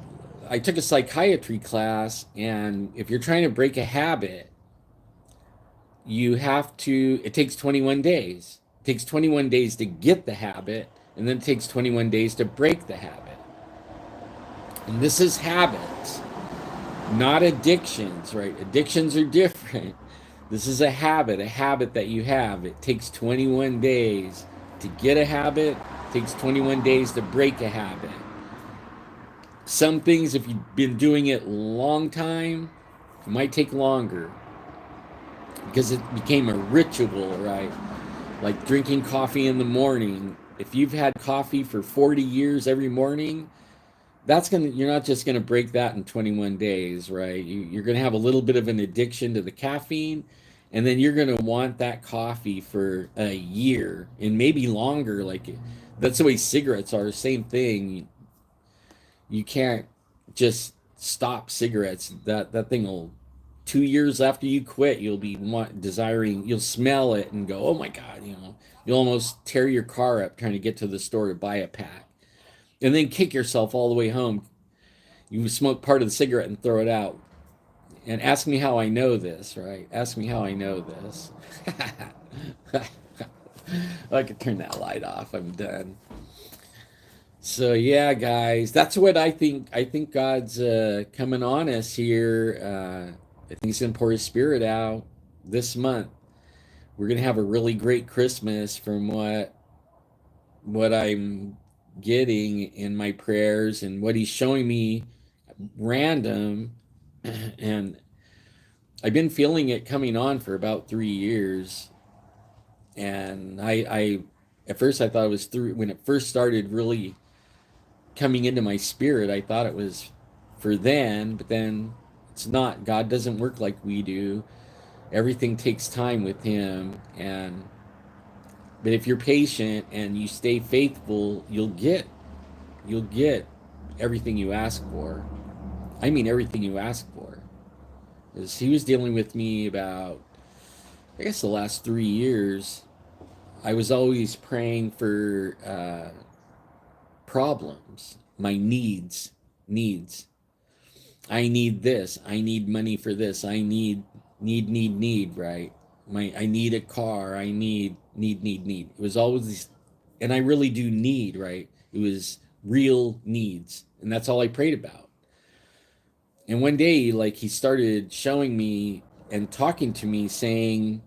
I took a psychiatry class, and if you're trying to break a habit, it takes 21 days. It takes 21 days to get the habit, and then it takes 21 days to break the habit. And this is habits, not addictions, right? Addictions are different. This is a habit that you have. It takes 21 days to get a habit, it takes 21 days to break a habit. Some things, if you've been doing it a long time, it might take longer because it became a ritual, right? Like drinking coffee in the morning. If you've had coffee for 40 years every morning, you're not just gonna break that in 21 days, right? You're gonna have a little bit of an addiction to the caffeine, and then you're gonna want that coffee for a year and maybe longer. Like that's the way cigarettes are. Same thing. You can't just stop cigarettes. That thing will. 2 years after you quit, you'll be desiring. You'll smell it and go, "Oh my God!" You'll almost tear your car up trying to get to the store to buy a pack, and then kick yourself all the way home. You smoke part of the cigarette and throw it out. And ask me how I know this, right? Ask me how I know this. I could turn that light off. I'm done. So yeah, guys, that's what I think. I think God's coming on us here. I think He's gonna pour His Spirit out this month. We're gonna have a really great Christmas from what I'm getting in my prayers and what He's showing me random. And I've been feeling it coming on for about 3 years. And I at first I thought it was through when it first started really coming into my spirit. I thought it was for then, but then it's not. God doesn't work like we do. Everything takes time with Him. But if you're patient and you stay faithful, you'll get everything you ask for. I mean everything you ask for. Because He was dealing with me about, I guess, the last 3 years. I was always praying for problems, my needs. I need this. I need money for this. I need, right? I need a car. I need. It was always these, and I really do need, right? It was real needs, and that's all I prayed about. And one day, like, He started showing me and talking to me, saying,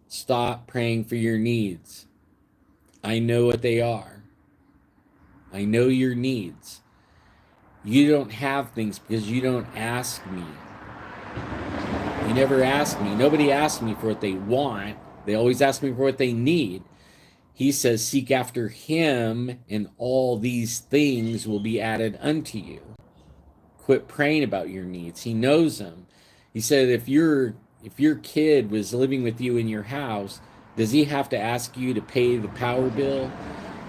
"Stop praying for your needs. I know what they are. I know your needs. You don't have things because you don't ask me. You never ask me. Nobody asks me for what they want. They always ask me for what they need." He says, "Seek after Him, and all these things will be added unto you." Quit praying about your needs. He knows them. He said, if your kid was living with you in your house, does he have to ask you to pay the power bill?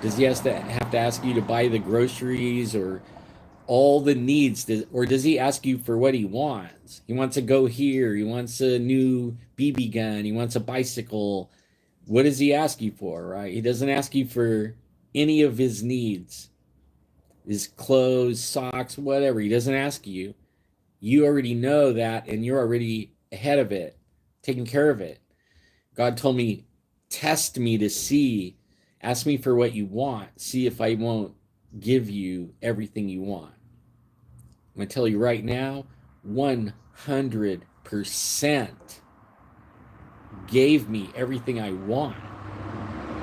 Does he have to ask you to buy the groceries or all the needs? Or does he ask you for what he wants? He wants to go here. He wants a new BB gun. He wants a bicycle. What does he ask you for, right? He doesn't ask you for any of his needs, his clothes, socks, whatever. He doesn't ask you. You already know that, and you're already ahead of it, taking care of it. God told me, test me to see, ask me for what you want, see if I won't give you everything you want. I'm going to tell you right now, 100% gave me everything I want.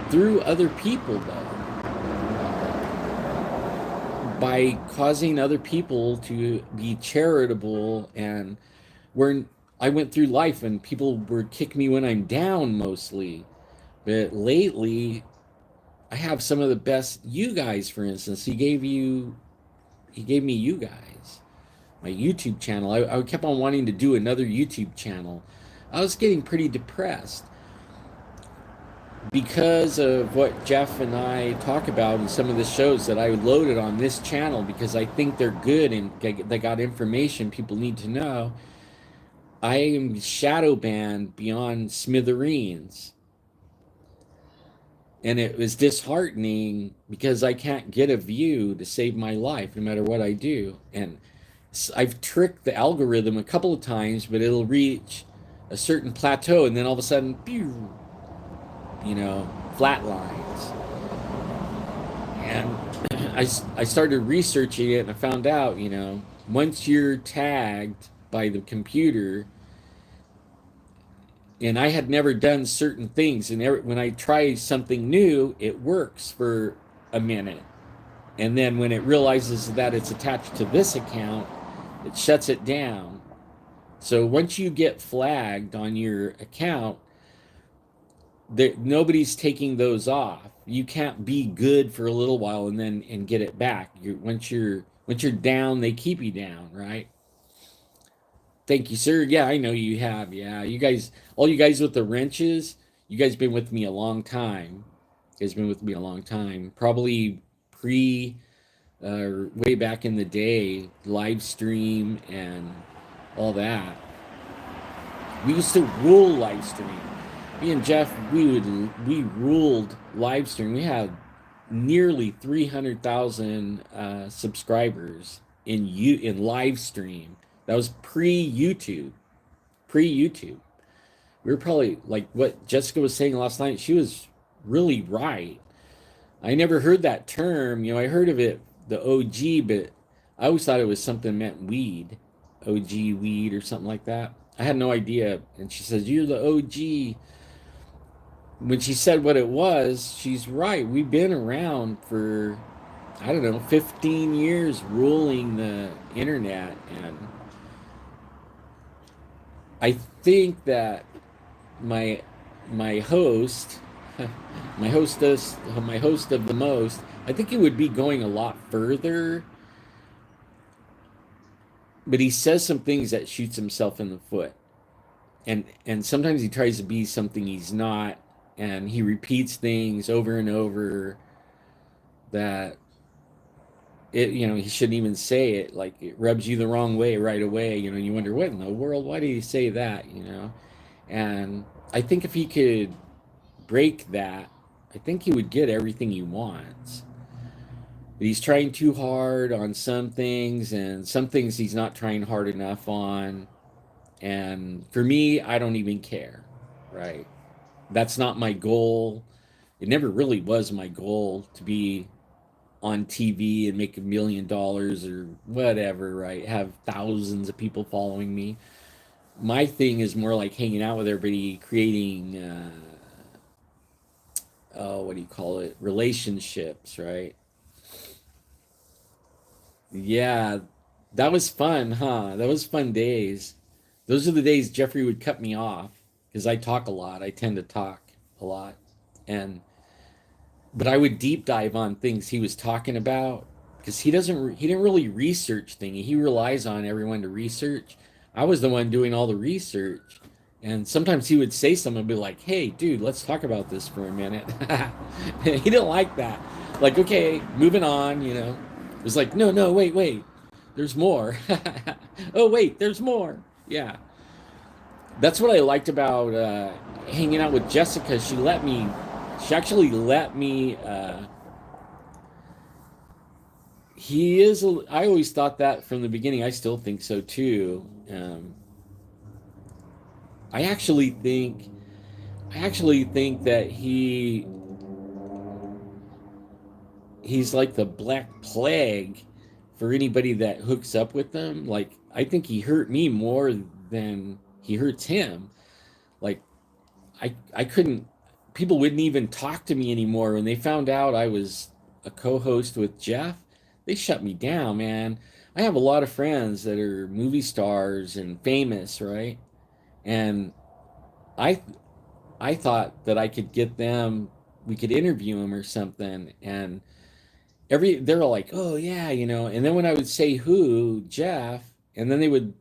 Through other people, though. By causing other people to be charitable, and I went through life and people were kick me when I'm down mostly. But lately, I have some of the best you guys, for instance. He gave me you guys, my YouTube channel. I kept on wanting to do another YouTube channel. I was getting pretty depressed because of what Jeff and I talk about in some of the shows that I loaded on this channel because I think they're good and they got information people need to know. I am shadow banned beyond smithereens. And it was disheartening because I can't get a view to save my life no matter what I do. And I've tricked the algorithm a couple of times, but it'll reach a certain plateau and then all of a sudden, pew, flat lines. And I started researching it and I found out, once you're tagged by the computer, and I had never done certain things, and when I try something new, it works for a minute. And then when it realizes that it's attached to this account, it shuts it down. So once you get flagged on your account, nobody's taking those off. You can't be good for a little while and get it back. Once you're down, they keep you down, right? Thank you, sir. Yeah, I know you have. Yeah, you guys, all you guys with the wrenches, you guys been with me a long time. You guys been with me a long time. Probably way back in the day, live stream and all that. We used to rule live stream. Me and Jeff, we ruled live stream. We had nearly 300,000 subscribers in live stream. That was pre-YouTube. Pre-YouTube. We were probably like what Jessica was saying last night. She was really right. I never heard that term. I heard of it, the OG, but I always thought it was something meant weed, OG weed or something like that. I had no idea. And she says, "You're the OG." When she said what it was, she's right. We've been around for, I don't know, 15 years ruling the internet. And I think that my my host, my host of the most, I think it would be going a lot further, but he says some things that shoots himself in the foot. And sometimes he tries to be something he's not, and he repeats things over and over that he shouldn't even say it. Like, it rubs you the wrong way right away, and you wonder, what in the world, why did he say that? And I think if he could break that, I think he would get everything he wants. But he's trying too hard on some things, and some things he's not trying hard enough on. And for me, I don't even care, right? That's not my goal. It never really was my goal to be on TV and make $1 million or whatever, right? Have thousands of people following me. My thing is more like hanging out with everybody, creating, what do you call it? Relationships, right? Yeah, that was fun, huh? That was fun days. Those are the days Jeffrey would cut me off because I talk a lot. I tend to talk a lot. And but I would deep dive on things he was talking about because he didn't really research things. He relies on everyone to research. I was the one doing all the research. And sometimes he would say something and be like, "Hey, dude, let's talk about this for a minute." He didn't like that. Like, okay, moving on. It was like, no, no, wait, wait. There's more. Oh, wait, there's more. Yeah. That's what I liked about hanging out with Jessica. She actually let me, I always thought that from the beginning. I still think so too. I actually think, that he's like the black plague for anybody that hooks up with them. Like, I think he hurt me more than he hurts him. Like, I couldn't, people wouldn't even talk to me anymore when they found out I was a co-host with Jeff. They shut me down, man. I have a lot of friends that are movie stars and famous, right? And I I thought that I could get them, we could interview them or something. And they're like, oh yeah, And then when I would say who, Jeff, and then they would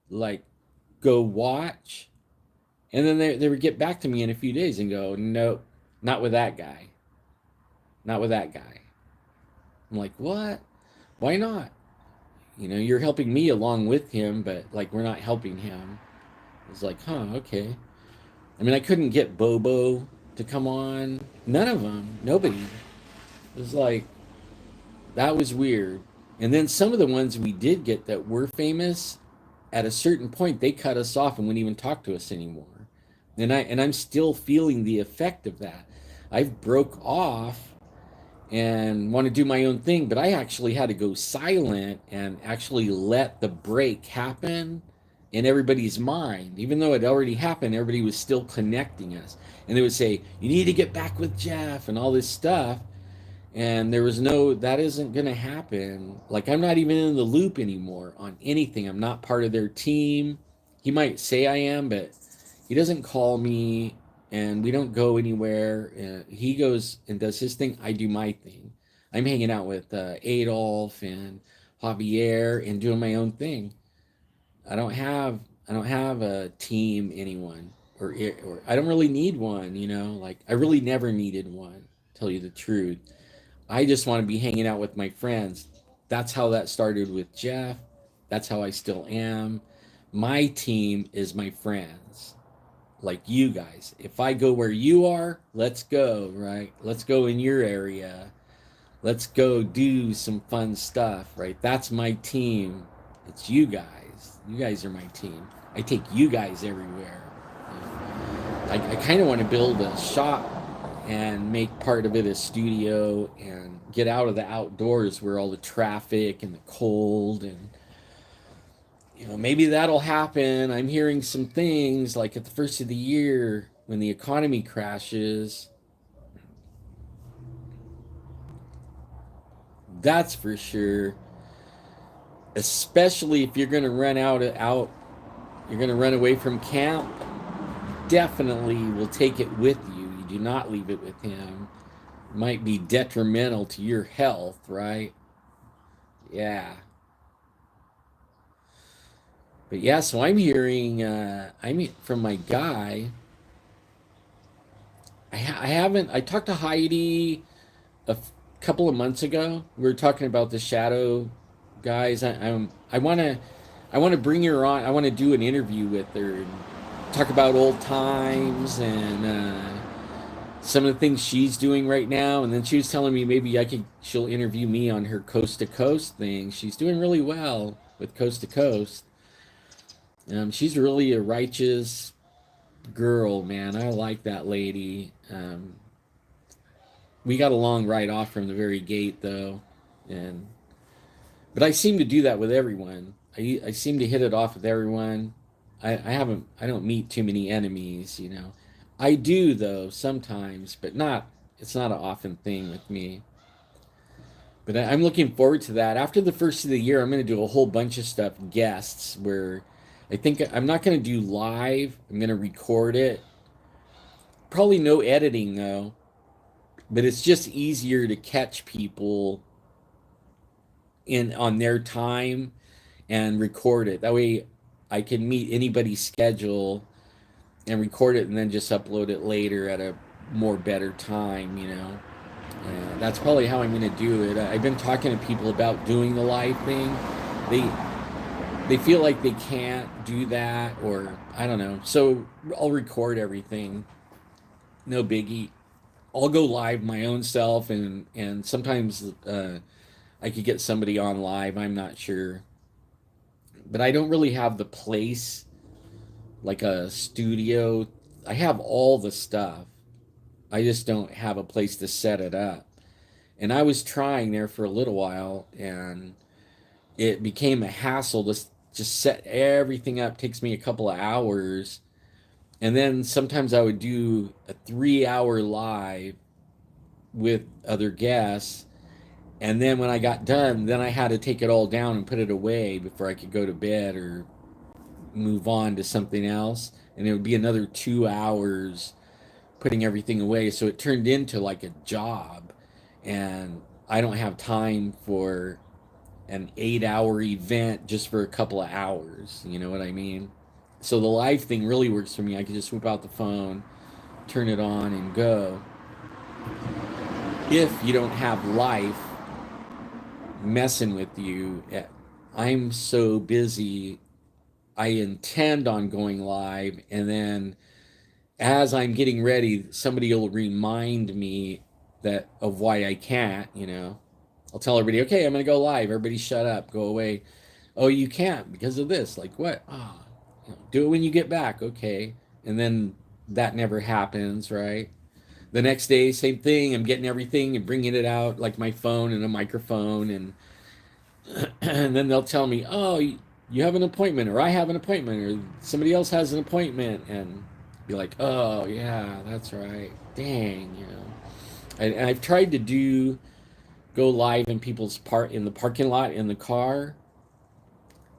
like go watch, and then they would get back to me in a few days and go, nope, not with that guy, not with that guy. I'm like, what? Why not? You're helping me along with him, but like we're not helping him. It's like, huh, okay. I mean, I couldn't get Bobo to come on. None of them. Nobody. It was like, that was weird. And then some of the ones we did get that were famous, at a certain point, they cut us off and wouldn't even talk to us anymore. And I'm still feeling the effect of that. I've broke off and want to do my own thing, but I actually had to go silent and actually let the break happen in everybody's mind. Even though it already happened, everybody was still connecting us. And they would say, you need to get back with Jeff and all this stuff. And there was no, that isn't going to happen. Like, I'm not even in the loop anymore on anything. I'm not part of their team. He might say I am, but he doesn't call me, and we don't go anywhere. He goes and does his thing. I do my thing. I'm hanging out with Adolf and Javier and doing my own thing. I don't have I don't have a team, anyone, or I don't really need one. Like, I really never needed one, tell you the truth. I just want to be hanging out with my friends. That's how that started with Jeff. That's how I still am. My team is my friends, like you guys. If I go where you are, let's go, right? Let's go in your area. Let's go do some fun stuff, right? That's my team. It's you guys. You guys are my team. I take you guys everywhere. I kind of want to build a shop and make part of it a studio and get out of the outdoors where all the traffic and the cold, and maybe that'll happen. I'm hearing some things like at the first of the year when the economy crashes. That's for sure. Especially if you're going to you're going to run away from camp. Definitely will take it with you. You do not leave it with him. It might be detrimental to your health, right? Yeah. But yeah, so I'm hearing, from my guy. I haven't. I talked to Heidi couple of months ago. We were talking about the shadow guys. I want to bring her on. I want to do an interview with her and talk about old times and some of the things she's doing right now. And then she was telling me maybe she'll interview me on her coast to coast thing. She's doing really well with coast to coast. She's really a righteous girl, man. I like that lady. We got along right off from the very gate, though, and but I seem to do that with everyone. I seem to hit it off with everyone. I don't meet too many enemies. I do though sometimes, but not. It's not an often thing with me. But I'm looking forward to that. After the first of the year, I'm going to do a whole bunch of stuff, guests, where I think I'm not going to do live. I'm going to record it. Probably no editing though, but it's just easier to catch people in on their time and record it. That way I can meet anybody's schedule and record it and then just upload it later at a more better time. That's probably how I'm going to do it. I've been talking to people about doing the live thing. They feel like they can't do that, or I don't know. So I'll record everything. No biggie. I'll go live my own self, and sometimes I could get somebody on live. I'm not sure, but I don't really have the place like a studio. I have all the stuff. I just don't have a place to set it up. And I was trying there for a little while, and it became a hassle to just set everything up. It takes me a couple of hours. And then sometimes I would do a 3 hour live with other guests. And then when I got done, then I had to take it all down and put it away before I could go to bed or move on to something else. and it would be another 2 hours putting everything away. So it turned into like a job, and I don't have time for an 8 hour event just for a couple of hours. You know what I mean? So the live thing really works for me. I can just whip out the phone, turn it on, and go. If you don't have life messing with you, I'm so busy. I intend on going live, and then as I'm getting ready, somebody will remind me that of why I can't, you know. I'll tell everybody, okay, I'm gonna go live. Everybody shut up, go away. Oh, you can't because of this. Like what? Ah, do it when you get back, okay. And then that never happens, right? The next day, same thing. I'm getting everything and bringing it out, like my phone and a microphone, and and then they'll tell me, oh, you have an appointment, or I have an appointment, or somebody else has an appointment, and be like, oh yeah, that's right. Dang, you know. And I've tried to go live in people's in the parking lot in the car,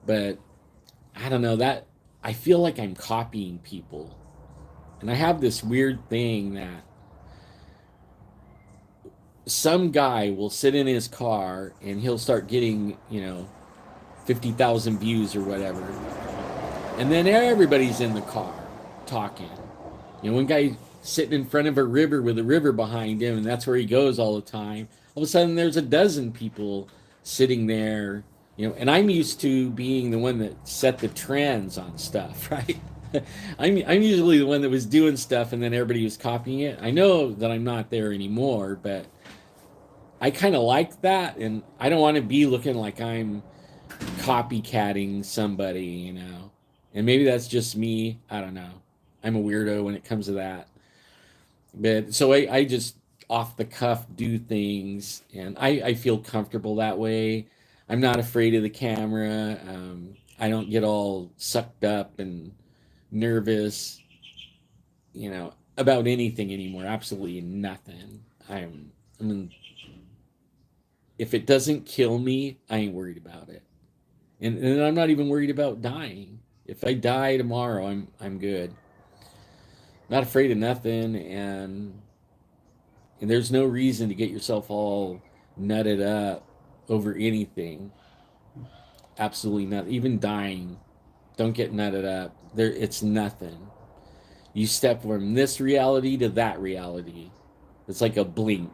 but I don't know that I feel like I'm copying people, and I have this weird thing that some guy will sit in his car and he'll start getting, 50,000 views or whatever. And then everybody's in the car talking. One guy sitting in front of a river with a river behind him, and that's where he goes all the time. All of a sudden, there's a dozen people sitting there, and I'm used to being the one that set the trends on stuff, right? I'm usually the one that was doing stuff, and then everybody was copying it. I know that I'm not there anymore, but I kind of like that, and I don't want to be looking like I'm copycatting somebody, And maybe that's just me. I don't know. I'm a weirdo when it comes to that. But so I just off the cuff do things, and I feel comfortable that way. I'm not afraid of the camera. I don't get all sucked up and nervous, about anything anymore. Absolutely nothing. I mean, if it doesn't kill me, I ain't worried about it. And I'm not even worried about dying. If I die tomorrow, I'm good. Not afraid of nothing, and there's no reason to get yourself all nutted up over anything. Absolutely not. Even dying, don't get nutted up. It's nothing. You step from this reality to that reality. It's like a blink.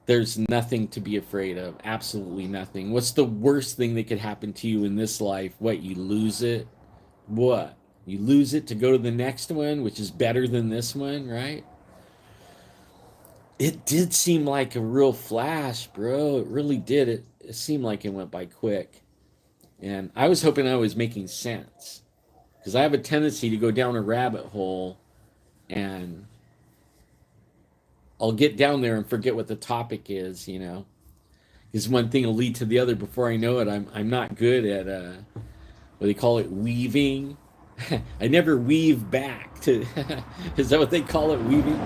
There's nothing to be afraid of. Absolutely nothing. What's the worst thing that could happen to you in this life? What, you lose it? What? You lose it to go to the next one, which is better than this one, right? It did seem like a real flash, bro. It really did. It seemed like it went by quick. And I was hoping I was making sense. Because I have a tendency to go down a rabbit hole, and I'll get down there and forget what the topic is, Because one thing will lead to the other. Before I know it, I'm not good at what they call it, weaving. I never weave back to. Is that what they call it, weaving?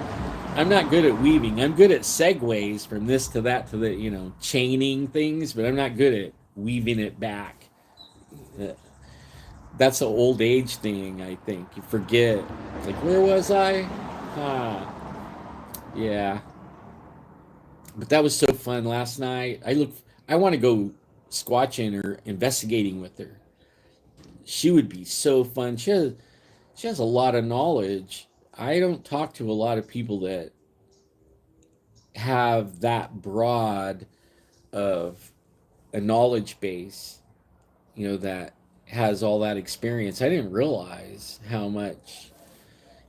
I'm not good at weaving. I'm good at segues from this to that to the chaining things, but I'm not good at weaving it back. That's an old age thing, I think. You forget. It's like, where was I? Ah, yeah. But that was so fun last night. I want to go squatching or investigating with her. She would be so fun. She has a lot of knowledge. I don't talk to a lot of people that have that broad of a knowledge base, that has all that experience. I didn't realize how much.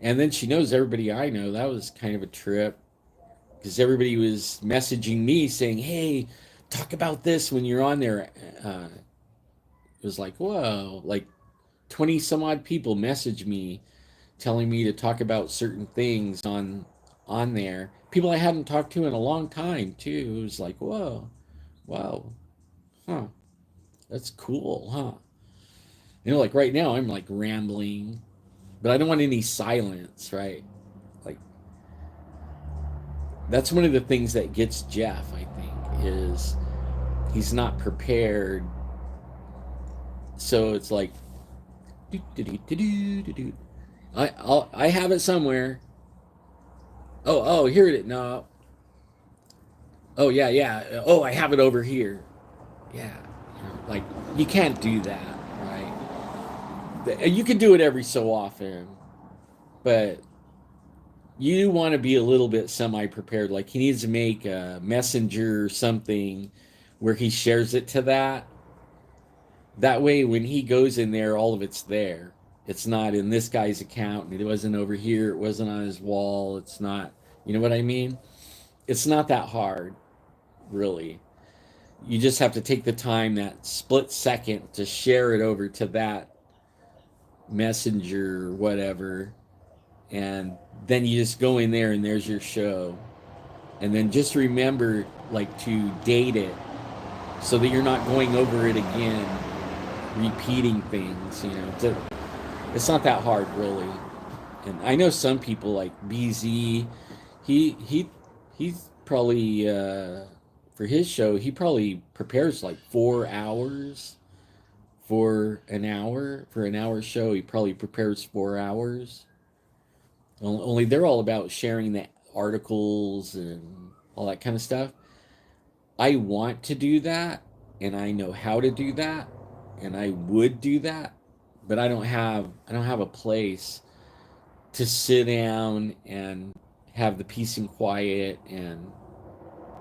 And then she knows everybody I know. That was kind of a trip, because everybody was messaging me saying, hey, talk about this when you're on there. It was like, whoa, like 20 some odd people message me telling me to talk about certain things on there. People I hadn't talked to in a long time too. It was like, whoa, wow, huh, that's cool, huh? Like right now I'm like rambling, but I don't want any silence, right? Like that's one of the things that gets Jeff, I think, is he's not prepared. So it's like I have it somewhere. Oh, here it is. No. Oh, yeah, yeah. Oh, I have it over here. Yeah. Like, you can't do that, right? You can do it every so often, but you want to be a little bit semi-prepared. Like, he needs to make a messenger or something where he shares it to that. That way, when he goes in there, all of it's there. It's not in this guy's account, and it wasn't over here. It wasn't on his wall. It's not, you know what I mean? It's not that hard, really. You just have to take the time, that split second, to share it over to that messenger or whatever. And then you just go in there and there's your show. And then just remember, like, to date it so that you're not going over it again, repeating things, it's not that hard, really. And I know some people like BZ. He's probably for his show. He probably prepares like 4 hours for an hour. For an hour show, he probably prepares 4 hours. Only they're all about sharing the articles and all that kind of stuff. I want to do that, and I know how to do that, and I would do that, but I don't have a place to sit down and have the peace and quiet, and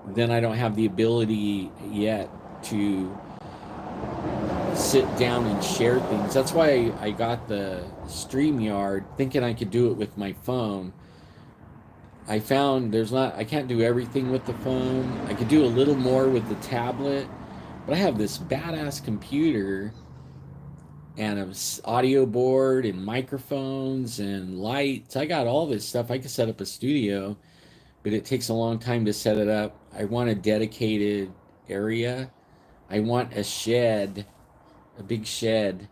then I don't have the ability yet to sit down and share things. That's why I got the StreamYard, thinking I could do it with my phone. I found I can't do everything with the phone. I could do a little more with the tablet, but I have this badass computer and an audio board and microphones and lights. I got all this stuff. I could set up a studio, but it takes a long time to set it up. I want a dedicated area. I want a shed, a big shed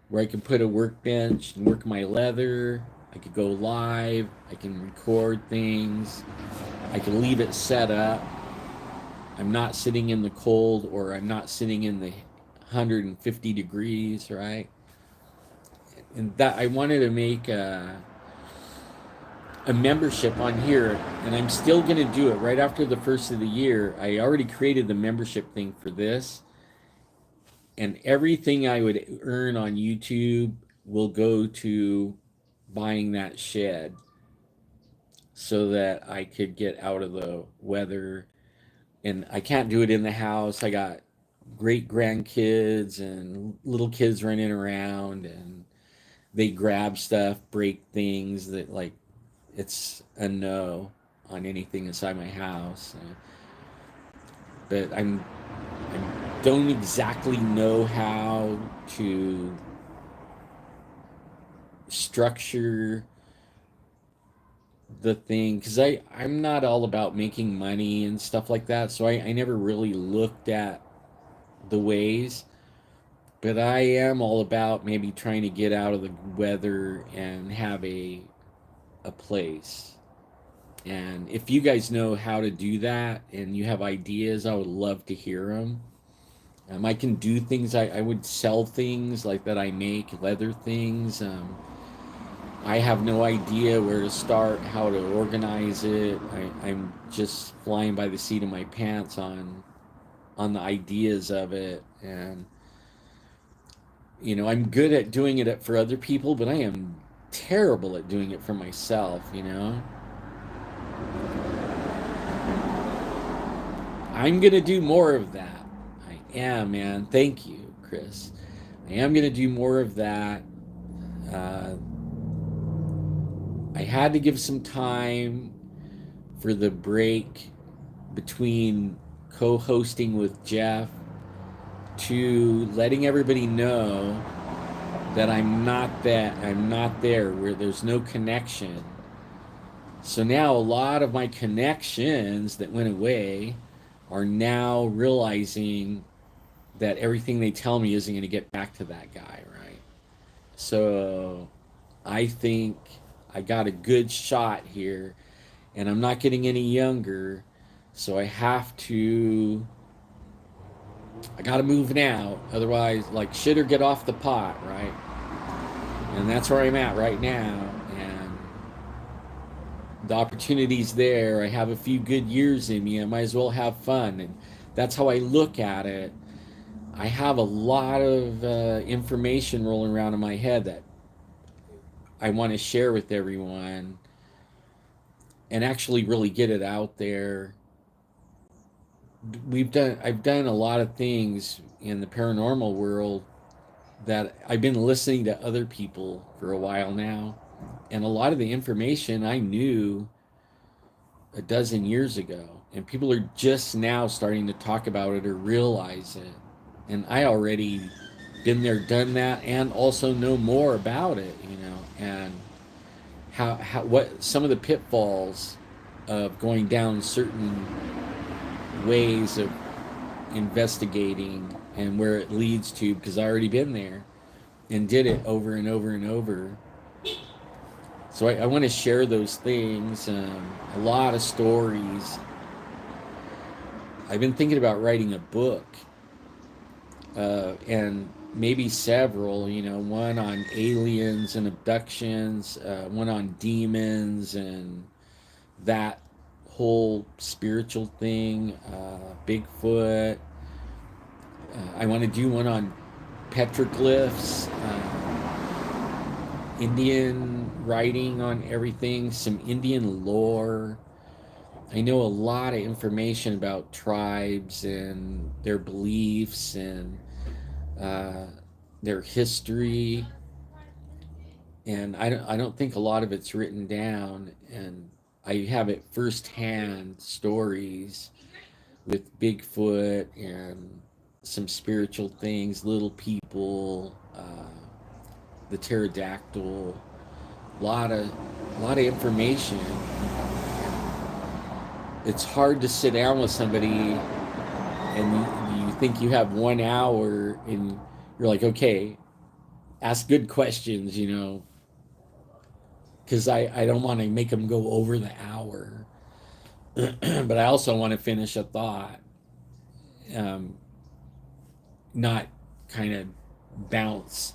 where I can put a workbench and work my leather. I could go live. I can record things. I can leave it set up. I'm not sitting in the cold, or I'm not sitting in the 150 degrees, right? And that I wanted to make a membership on here, and I'm still going to do it right after the first of the year. I already created the membership thing for this, and everything I would earn on YouTube will go to buying that shed so that I could get out of the weather. And I can't do it in the house. I got great grandkids and little kids running around, and they grab stuff, break things, that, like, it's a no on anything inside my house. But I don't exactly know how to structure the thing, because I'm not all about making money and stuff like that, so I never really looked at the ways. But I am all about maybe trying to get out of the weather and have a place. And if you guys know how to do that and you have ideas, I would love to hear them. I can do things. I would sell things like that I make, leather things. I have no idea where to start, how to organize it. I'm just flying by the seat of my pants on the ideas of it. And I'm good at doing it for other people, but I am terrible at doing it for myself. I'm going to do more of that. I am, man. Thank you, Chris. I am going to do more of that. Uh, I had to give some time for the break between co-hosting with Jeff to letting everybody know that I'm not there, where there's no connection. So now a lot of my connections that went away are now realizing that everything they tell me isn't going to get back to that guy, right? So I think I got a good shot here, and I'm not getting any younger, so I gotta move now. Otherwise, like, shit or get off the pot, right? And that's where I'm at right now. And the opportunity's there. I have a few good years in me. I might as well have fun. And that's how I look at it. I have a lot of information rolling around in my head that I want to share with everyone and actually really get it out there. I've done a lot of things in the paranormal world that I've been listening to other people for a while now. And a lot of the information I knew a dozen years ago, and people are just now starting to talk about it or realize it. And I already been there, done that, and also know more about it, you know, and how what some of the pitfalls of going down certain ways of investigating and where it leads to, because I already been there and did it over and over and over. So I want to share those things, a lot of stories. I've been thinking about writing a book, and maybe several, you know, one on aliens and abductions, one on demons and that whole spiritual thing, Bigfoot. I want to do one on petroglyphs, Indian writing on everything, some Indian lore. I know a lot of information about tribes and their beliefs and uh, their history, and I don't think a lot of it's written down. And I have it firsthand stories with Bigfoot and some spiritual things, little people, the pterodactyl, a lot of information. It's hard to sit down with somebody and you think you have 1 hour and you're like, okay, ask good questions, you know, because I don't want to make them go over the hour, but I also want to finish a thought, um, not kind of bounce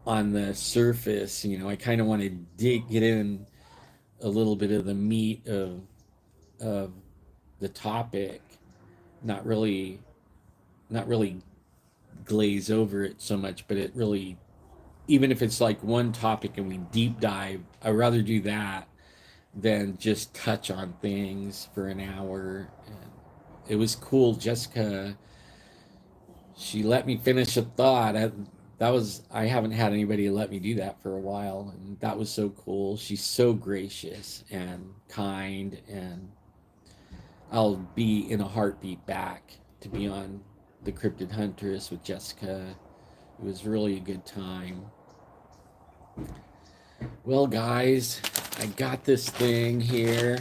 on the surface. You know, I kind of want to get in a little bit of the meat of the topic, not really not really glaze over it so much, but it really, even if it's like one topic and we deep dive, I'd rather do that than just touch on things for an hour. And it was cool. Jessica, she let me finish a thought. I haven't had anybody let me do that for a while, and that was so cool. She's so gracious and kind, and I'll be in a heartbeat back to be on the Cryptid Huntress with Jessica. It was really a good time. Well, guys, I got this thing here.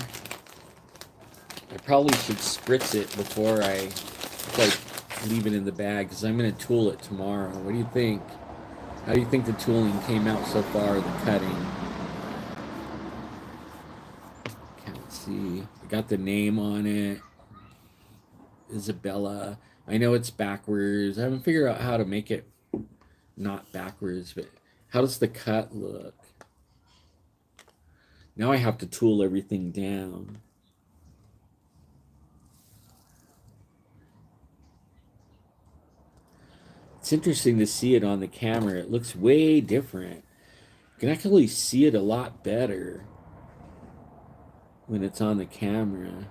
I probably should spritz it before I leave it in the bag, because I'm going to tool it tomorrow. What do you think? How do you think the tooling came out so far, the cutting? Can't see. I got the name on it. Isabella. I know it's backwards. I haven't figured out how to make it not backwards, but how does the cut look? Now I have to tool everything down. It's interesting to see it on the camera. It looks way different. You can actually see it a lot better when it's on the camera.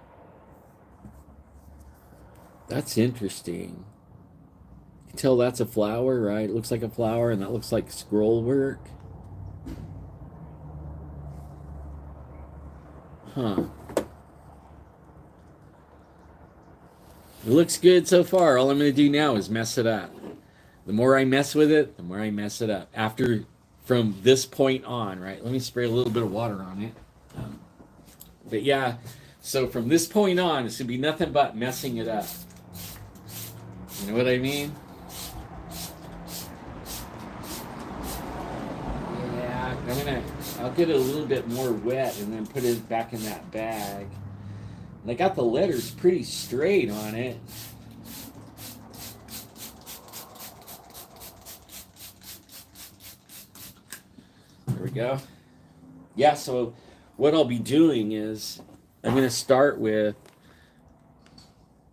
That's interesting. You can tell that's a flower, right? It looks like a flower, and that looks like scroll work. Huh. It looks good so far. All I'm going to do now is mess it up. The more I mess with it, the more I mess it up. From this point on, right? Let me spray a little bit of water on it. But yeah, so from this point on, it's going to be nothing but messing it up. You know what I mean? Yeah, I'll get it a little bit more wet and then put it back in that bag. And I got the letters pretty straight on it. go. Yeah, so what I'll be doing is I'm going to start with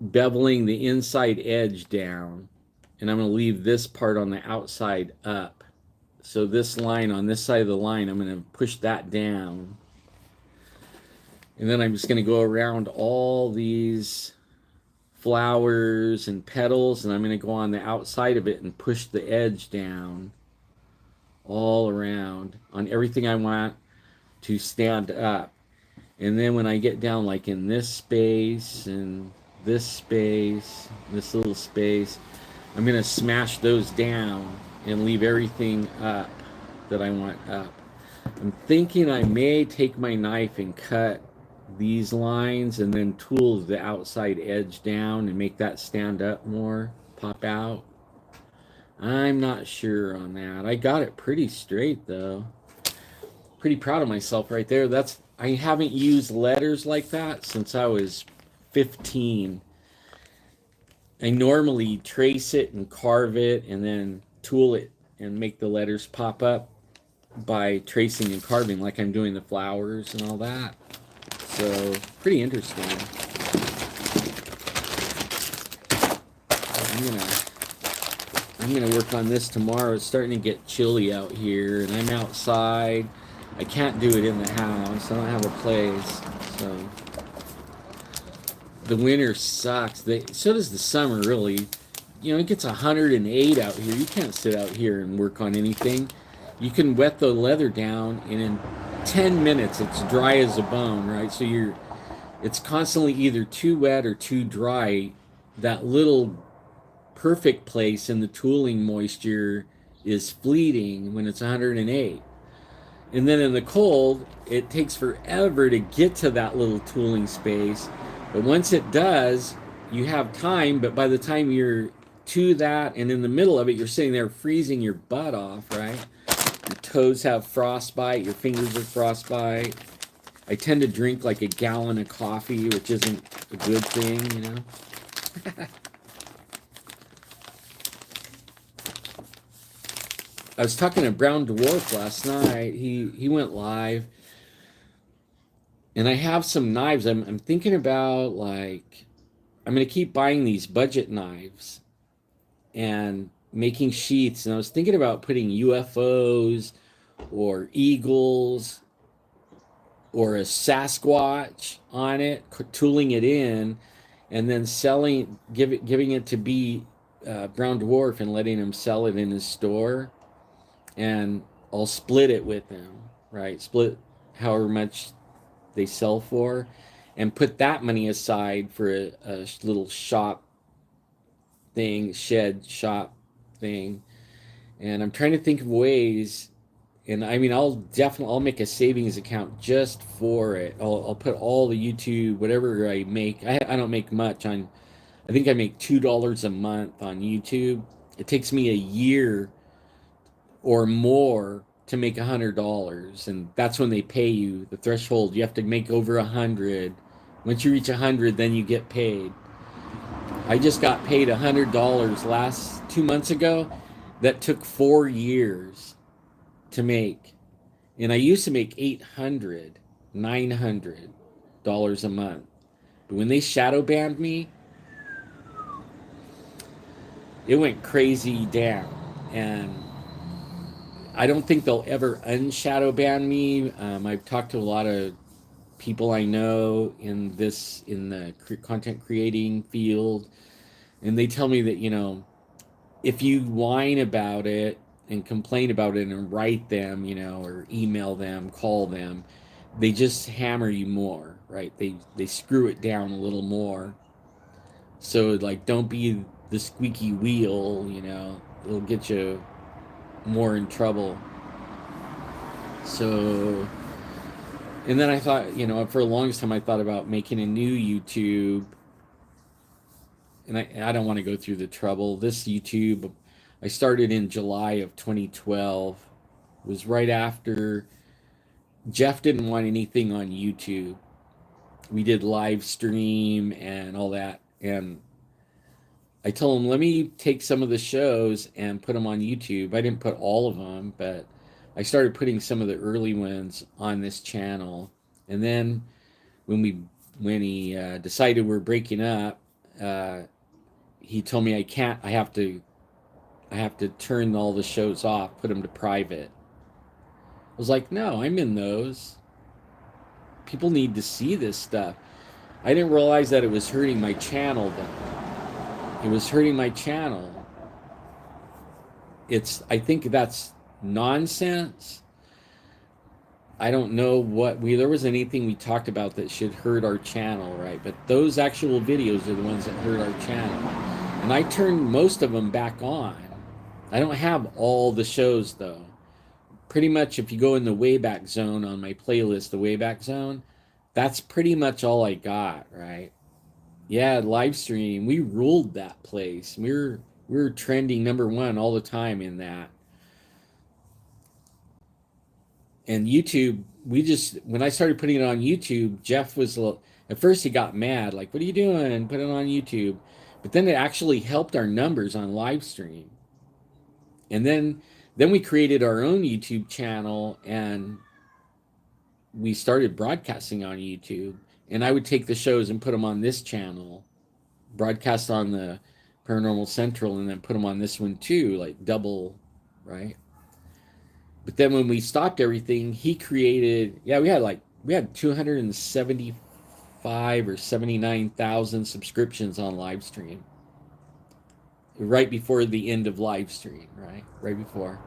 beveling the inside edge down, and I'm going to leave this part on the outside up. So this line on this side of the line, I'm going to push that down. And then I'm just going to go around all these flowers and petals, and I'm going to go on the outside of it and push the edge down all around on everything I want to stand up. And then when I get down like in this space and this space, this little space, I'm going to smash those down and leave everything up that I want up. I'm thinking I may take my knife and cut these lines and then tool the outside edge down and make that stand up more, pop out. I'm not sure on that. I got it pretty straight though. Pretty proud of myself right there. I haven't used letters like that since I was 15. I normally trace it and carve it and then tool it and make the letters pop up by tracing and carving like I'm doing the flowers and all that. So pretty interesting. I'm gonna work on this tomorrow. It's starting to get chilly out here and I'm outside. I can't do it in the house. I don't have a place. So the winter sucks. So does the summer really. You know, it gets 108 out here. You can't sit out here and work on anything. You can wet the leather down and in 10 minutes it's dry as a bone, right? So it's constantly either too wet or too dry. That little perfect place in the tooling moisture is fleeting when it's 108. And then in the cold, it takes forever to get to that little tooling space. But once it does, you have time, but by the time you're to that and in the middle of it, you're sitting there freezing your butt off, right? Your toes have frostbite, your fingers are frostbite. I tend to drink like a gallon of coffee, which isn't a good thing, you know? I was talking to Brown Dwarf last night. He went live. And I have some knives. I'm thinking about like I'm gonna keep buying these budget knives and making sheaths. And I was thinking about putting UFOs or eagles or a Sasquatch on it, tooling it in, and then giving it to be Brown Dwarf and letting him sell it in his store. And I'll split it with him, right? Split however much they sell for, and put that money aside for a little shop thing, shed shop thing. And I'm trying to think of ways. And I mean, I'll make a savings account just for it. I'll put all the YouTube, whatever I make. I don't make much on. I think I make $2 a month on YouTube. It takes me a year or more to make $100, and that's when they pay you the threshold. You have to make over 100. Once you reach 100, then you get paid. I just got paid $100 last 2 months ago. That took 4 years to make, and I used to make $900 a month. But when they shadow banned me, it went crazy down, and I don't think they'll ever unshadow ban me. I've talked to a lot of people I know in the content creating field, and they tell me that if you whine about it and complain about it and write them, or email them, call them, they just hammer you more, right? They screw it down a little more. So like, don't be the squeaky wheel, it'll get you more in trouble. So, and then I thought, for the longest time I thought about making a new YouTube, and I don't want to go through the trouble. This YouTube I started in July of 2012. It was right after Jeff didn't want anything on YouTube. We did live stream and all that, and I told him, let me take some of the shows and put them on YouTube. I didn't put all of them, but I started putting some of the early ones on this channel, and then when we when he decided we're breaking up, uh, he told me I can't. I have to turn all the shows off, put them to private. I was like, no, I'm in those. People need to see this stuff. I didn't realize that it was hurting my channel though. It was hurting my channel. I think that's nonsense. I don't know what there was anything we talked about that should hurt our channel, right? But those actual videos are the ones that hurt our channel. And I turned most of them back on. I don't have all the shows though. Pretty much if you go in the Wayback Zone on my playlist, the Wayback Zone, that's pretty much all I got, right? Yeah, live stream. We ruled that place. We were trending #1 all the time in that. And YouTube, when I started putting it on YouTube, Jeff was at first he got mad, like, "What are you doing? Put it on YouTube." But then it actually helped our numbers on live stream. And then we created our own YouTube channel and we started broadcasting on YouTube. And I would take the shows and put them on this channel, broadcast on the Paranormal Central, and then put them on this one too, like double, right? But then when we stopped everything, he created, yeah, we had 275 or 79,000 subscriptions on live stream right before the end of live stream, right? Right before.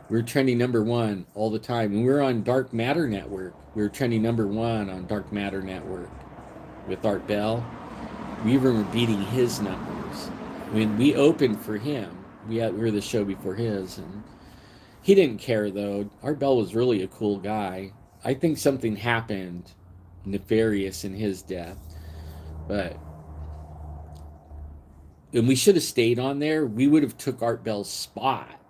We were trending #1 all the time. When we were on Dark Matter Network, we were trending #1 on Dark Matter Network with Art Bell. We even were beating his numbers. When we opened for him, we were the show before his, and he didn't care though. Art Bell was really a cool guy. I think something happened nefarious in his death, but and we should have stayed on there. We would have took Art Bell's spot.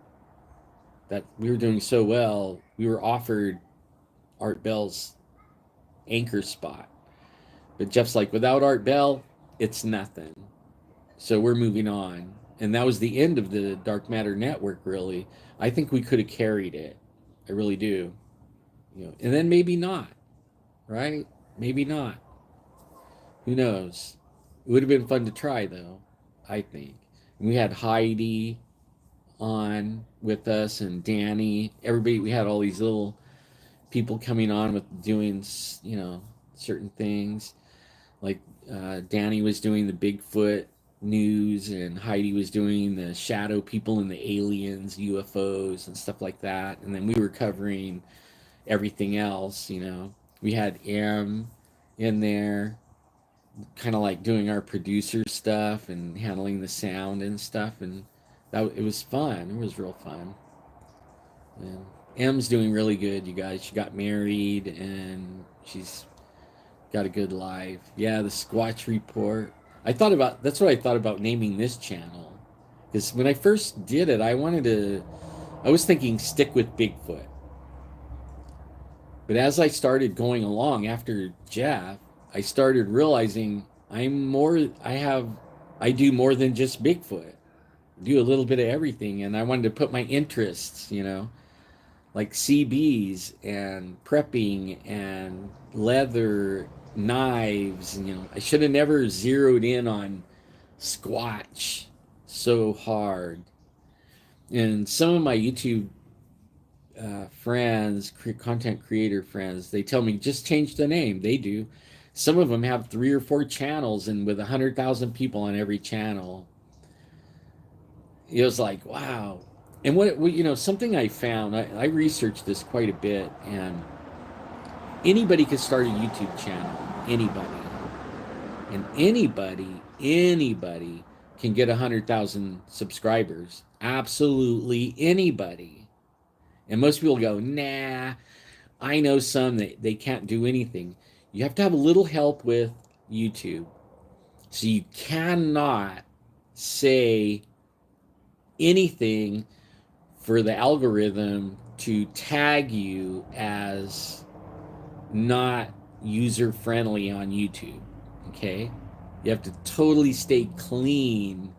That we were doing so well, we were offered Art Bell's anchor spot. But Jeff's like, without Art Bell, it's nothing. So we're moving on. And that was the end of the Dark Matter Network, really. I think we could have carried it. I really do. And then maybe not, right? Maybe not. Who knows? It would have been fun to try, though, I think. And we had Heidi on with us and Danny. Everybody, we had all these little people coming on with doing, certain things. Like Danny was doing the Bigfoot news and Heidi was doing the shadow people and the aliens, UFOs and stuff like that. And then we were covering everything else, We had M in there, kind of like doing our producer stuff and handling the sound and stuff. And it was fun. It was real fun. And M's doing really good, you guys. She got married and she's got a good life. Yeah, the Squatch Report. That's what I thought about naming this channel. Because when I first did it, I was thinking stick with Bigfoot. But as I started going along after Jeff, I started realizing I do more than just Bigfoot. I do a little bit of everything, and I wanted to put my interests, like CBs and prepping and leather, knives, and I should have never zeroed in on Squatch so hard. And some of my YouTube friends, content creator friends, they tell me just change the name. They do. Some of them have 3 or 4 channels, and with 100,000 people on every channel, it was like, wow. And something I found, I researched this quite a bit, and anybody could start a YouTube channel. Anybody. And anybody can get 100,000 subscribers. Absolutely anybody. And most people go, nah, I know some that they can't do anything. You have to have a little help with YouTube. So you cannot say anything for the algorithm to tag you as not user friendly on YouTube. Okay? You have to totally stay clean.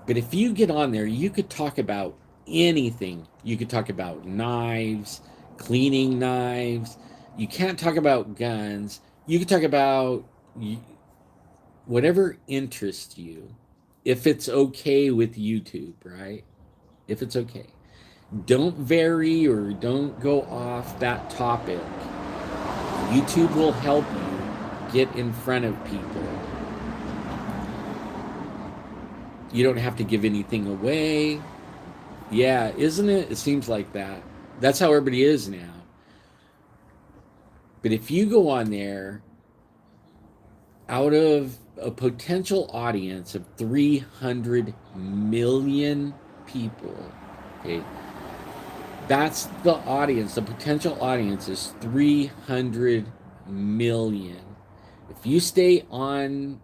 But if you get on there, you could talk about anything. You could talk about knives, cleaning knives. You can't talk about guns. You could talk about whatever interests you, if it's okay with YouTube, right? If it's okay. Don't vary or don't go off that topic. YouTube will help you get in front of people. You don't have to give anything away. Yeah, isn't it? It seems like that. That's how everybody is now. But if you go on there, out of a potential audience of 300 million people, okay, that's the audience. The potential audience is 300 million. If you stay on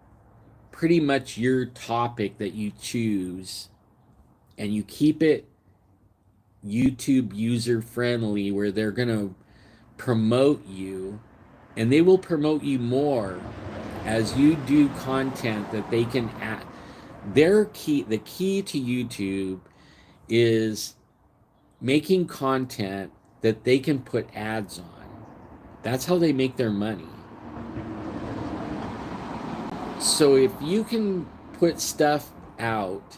pretty much your topic that you choose and you keep it YouTube user friendly, where they're going to promote you, and they will promote you more as you do content that they can add. The key to YouTube is making content that they can put ads on. That's how they make their money. So if you can put stuff out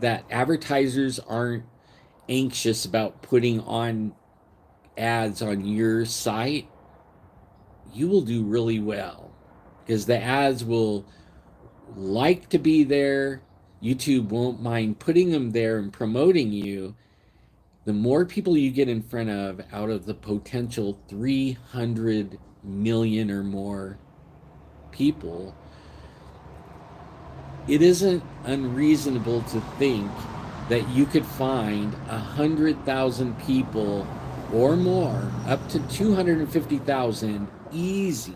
that advertisers aren't anxious about putting on ads on your site, you will do really well, because the ads will like to be there. YouTube won't mind putting them there and promoting you. The more people you get in front of out of the potential 300 million or more people, it isn't unreasonable to think that you could find 100,000 people or more, up to 250,000 easy,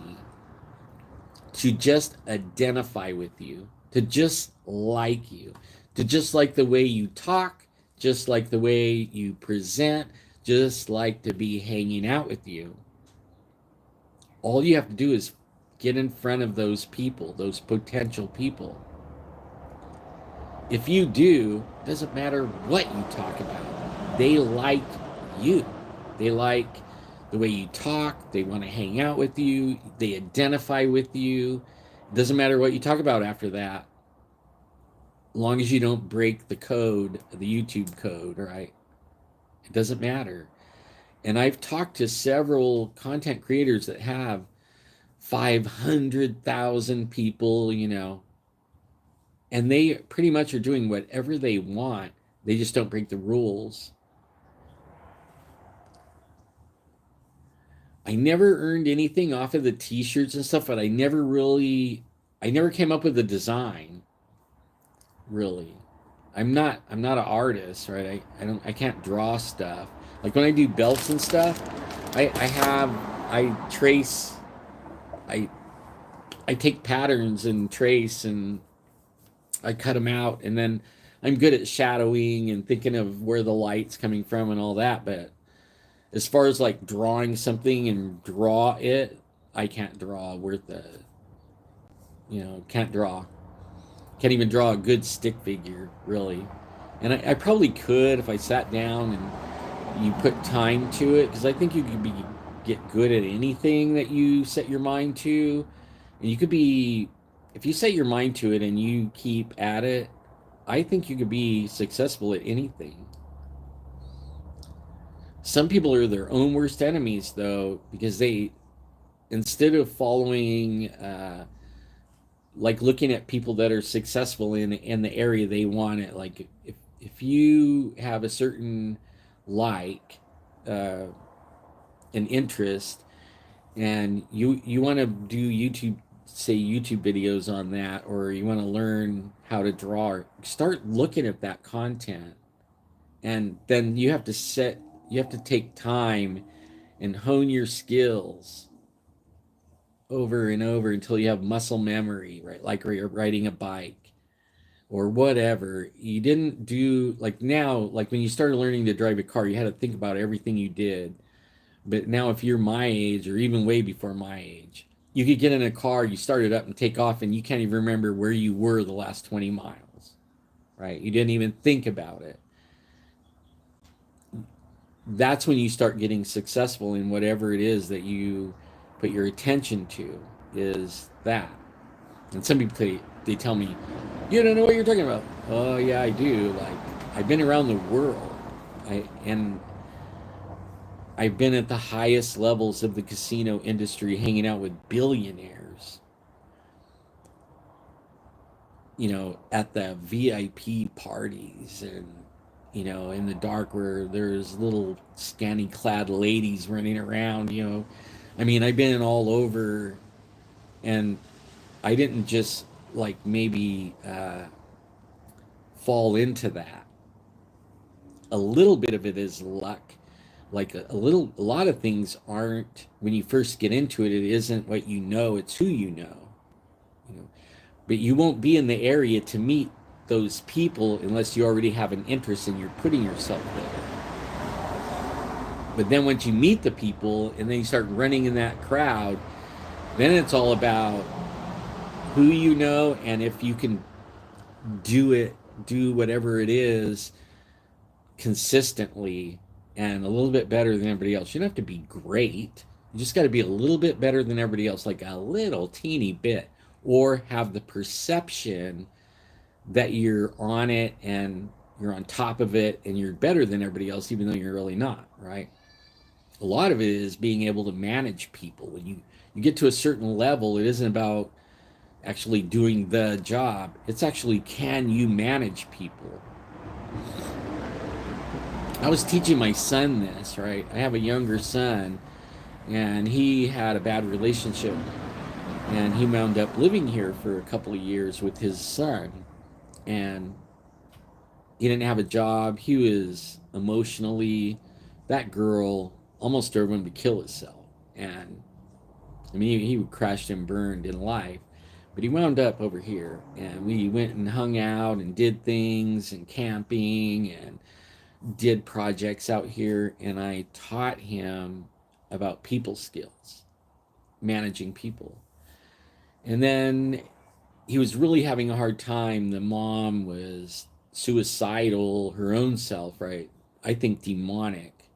to just identify with you, to just like you, to just like the way you talk, just like the way you present, just like to be hanging out with you. All you have to do is get in front of those people, those potential people. If you do, it doesn't matter what you talk about. They like you. They like the way you talk. They want to hang out with you. They identify with you. It doesn't matter what you talk about after that, as long as you don't break the code, the YouTube code, right? It doesn't matter. And I've talked to several content creators that have 500,000 people, and they pretty much are doing whatever they want. They just don't break the rules. I never earned anything off of the t-shirts and stuff, but I never came up with a design, really. I'm not an artist, right? I can't draw stuff. Like when I do belts and stuff, I trace, I I take patterns and trace, and I cut them out, and then I'm good at shadowing and thinking of where the light's coming from and all that. But as far as like drawing something and draw it, I can't draw worth a, can't draw. Can't even draw a good stick figure, really. And I probably could if I sat down and you put time to it, because I think you could get good at anything that you set your mind to. And you could be, if you set your mind to it and you keep at it, I think you could be successful at anything. Some people are their own worst enemies, though, because they, instead of following, like looking at people that are successful in the area they want it, like if you have a certain like, uh, an interest, and you want to do YouTube videos on that, or you want to learn how to draw, start looking at that content, and then you have to take time and hone your skills over and over until you have muscle memory, right? Like you're riding a bike or whatever. You didn't do, like now, like when you started learning to drive a car, you had to think about everything you did. But now, if you're my age or even way before my age, you could get in a car, you start it up and take off, and you can't even remember where you were the last 20 miles, right? You didn't even think about it. that's when you start getting successful in whatever it is that you put your attention to, is that. And some people they tell me, you don't know what you're talking about. Oh yeah, I do. Like, I've been around the world. And I've been at the highest levels of the casino industry, hanging out with billionaires, at the VIP parties, and in the dark where there's little scanty clad ladies running around. I mean, I've been all over, and I didn't just like maybe fall into that. A little bit of it is luck. Like a lot of things aren't, when you first get into it, it isn't what you know, it's who you know. You know, but you won't be in the area to meet those people unless you already have an interest and you're putting yourself there. But then once you meet the people and then you start running in that crowd, then it's all about who you know, and if you can do whatever it is consistently and a little bit better than everybody else. You don't have to be great. You just got to be a little bit better than everybody else, like a little teeny bit, or have the perception that you're on it and you're on top of it and you're better than everybody else, even though you're really not, right? A lot of it is being able to manage people. When you get to a certain level, it isn't about actually doing the job. It's actually, can you manage people? I was teaching my son this, right? I have a younger son, and he had a bad relationship, and he wound up living here for a couple of years with his son, and he didn't have a job. He was emotionally, that girl almost drove him to kill himself. And I mean, he crashed and burned in life, but he wound up over here, and we went and hung out and did things and camping and did projects out here, and I taught him about people skills, managing people. And then he was really having a hard time. The mom was suicidal, her own self, right? I think demonic.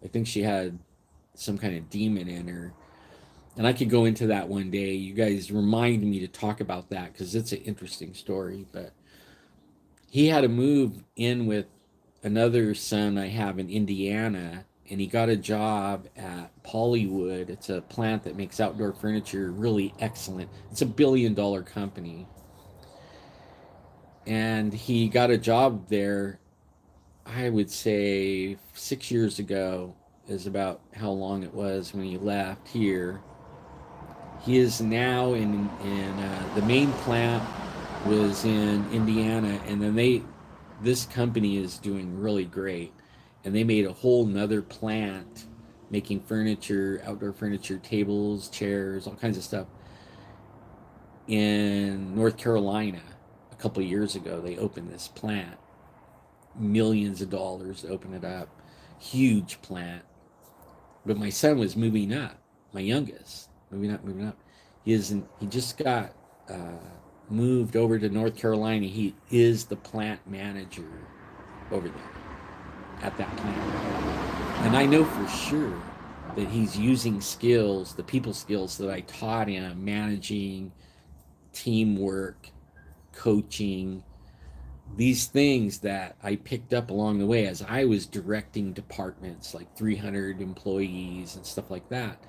I think she had some kind of demon in her. And I could go into that one day. You guys remind me to talk about that because it's an interesting story. But he had to move in with another son I have in Indiana, and he got a job at Pollywood. It's a plant that makes outdoor furniture really excellent. It's $1 billion company. And he got a job there, I would say 6 years ago, is about how long it was when he left here. He is now in the main plant was in Indiana, and then this company is doing really great, and they made a whole nother plant making furniture, outdoor furniture, tables, chairs, all kinds of stuff in North Carolina. A couple of years ago, they opened this plant, millions of dollars to open it up, huge plant. But my son was moving up, my youngest, moving up. He just got moved over to North Carolina. He is the plant manager over there at that plant. And I know for sure that he's using skills, the people skills that I taught him, managing, teamwork, coaching, these things that I picked up along the way as I was directing departments like 300 employees and stuff like that.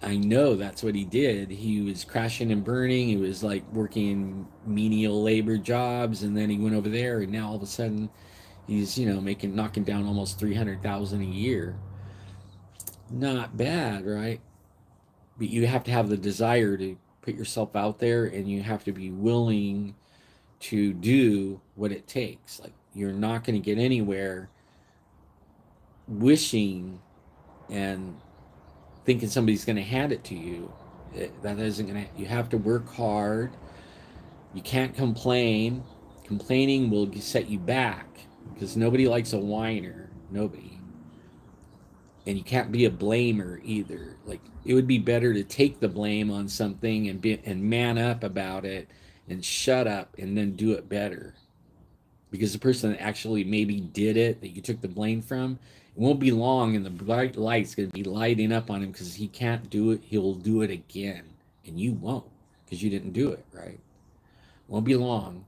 I know that's what he did. He was crashing and burning. He was like working menial labor jobs, and then he went over there, and now all of a sudden he's knocking down almost 300,000 a year. Not bad, right? But you have to have the desire to put yourself out there, and you have to be willing to do what it takes. Like, you're not going to get anywhere wishing and thinking somebody's going to hand it to you. That isn't going to. You have to work hard. You can't complain. Complaining will set you back because nobody likes a whiner. Nobody. And you can't be a blamer either. Like, it would be better to take the blame on something and man up about it and shut up and then do it better. because the person that actually maybe did it, that you took the blame from, it won't be long and the bright light's going to be lighting up on him because he can't do it. He'll do it again, and you won't because you didn't do it right. Won't be long.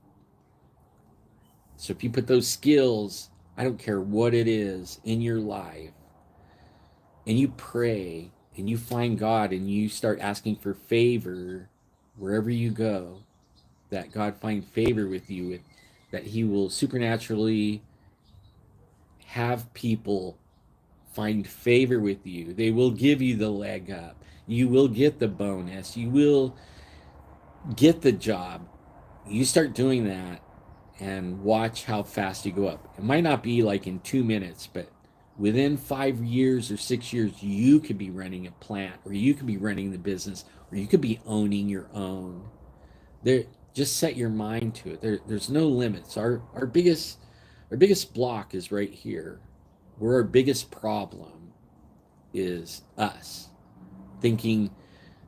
So if you put those skills, I don't care what it is in your life, and you pray and you find God and you start asking for favor wherever you go, that God find favor with you, that He will supernaturally have people find favor with you. They will give you the leg up. You will get the bonus. You will get the job. You start doing that and watch how fast you go up. It might not be like in 2 minutes, but within 5 years or 6 years, you could be running a plant, or you could be running the business, or you could be owning your own. There, just set your mind to it. There's no limits. Our biggest block is right here, where our biggest problem is us thinking,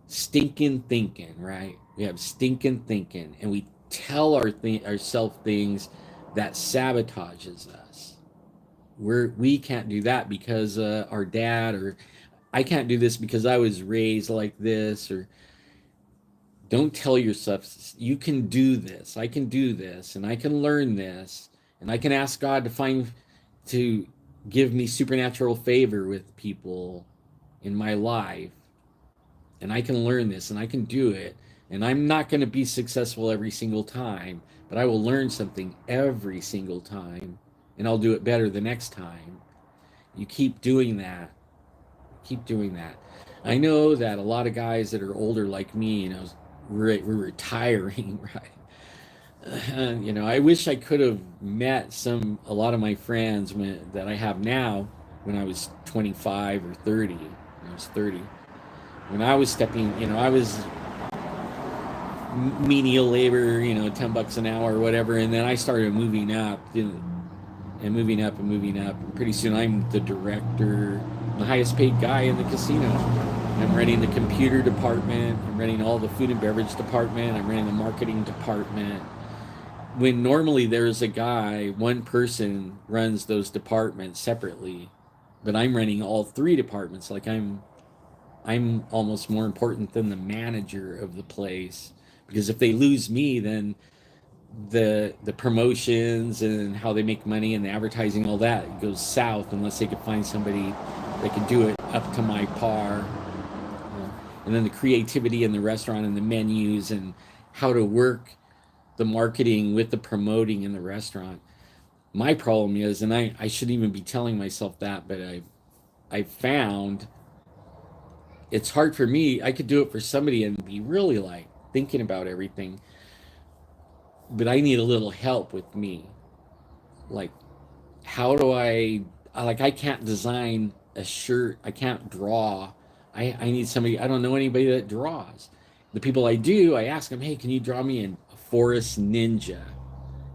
stinking thinking, right? We have stinking thinking, and we tell ourselves things that sabotages us. We can't do that because our dad, or I can't do this because I was raised like this, or don't tell yourself you can do this, I can do this, and I can learn this, and I can ask God to give me supernatural favor with people in my life, and I can learn this and I can do it. And I'm not going to be successful every single time, but I will learn something every single time, and I'll do it better the next time. You keep doing that. Keep doing that. I know that a lot of guys that are older like me, we're retiring, right? I wish I could have met a lot of my friends that I have now when I was 25 or 30. When I was 30. When I was I was menial labor, $10 an hour or whatever, and then I started moving up, and moving up and moving up. And pretty soon I'm the director, the highest paid guy in the casino. I'm running the computer department. I'm running all the food and beverage department. I'm running the marketing department. When normally there's a guy, one person runs those departments separately, but I'm running all three departments. Like I'm almost more important than the manager of the place, because if they lose me, then the promotions and how they make money and the advertising, all that goes south unless they could find somebody that could do it up to my par. And then the creativity in the restaurant and the menus and how to work the marketing with the promoting in the restaurant. My problem is, and I shouldn't even be telling myself that, but I found it's hard for me. I could do it for somebody and be really like thinking about everything, but I need a little help with me. Like, how do I can't design a shirt. I can't draw. I need somebody. I don't know anybody that draws. The people I do, I ask them, hey, can you draw me a forest ninja?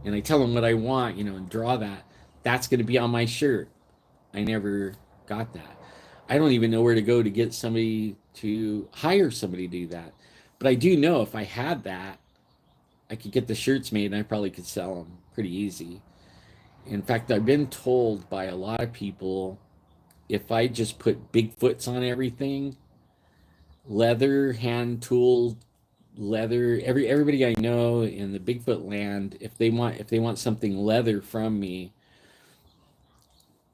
And I tell them what I want, and draw that. That's going to be on my shirt. I never got that. I don't even know where to go to get somebody to hire somebody to do that. But I do know if I had that, I could get the shirts made and I probably could sell them pretty easy. In fact, I've been told by a lot of people, if I just put Bigfoots on everything, leather, hand tooled leather, everybody I know in the Bigfoot land, if they want something leather from me,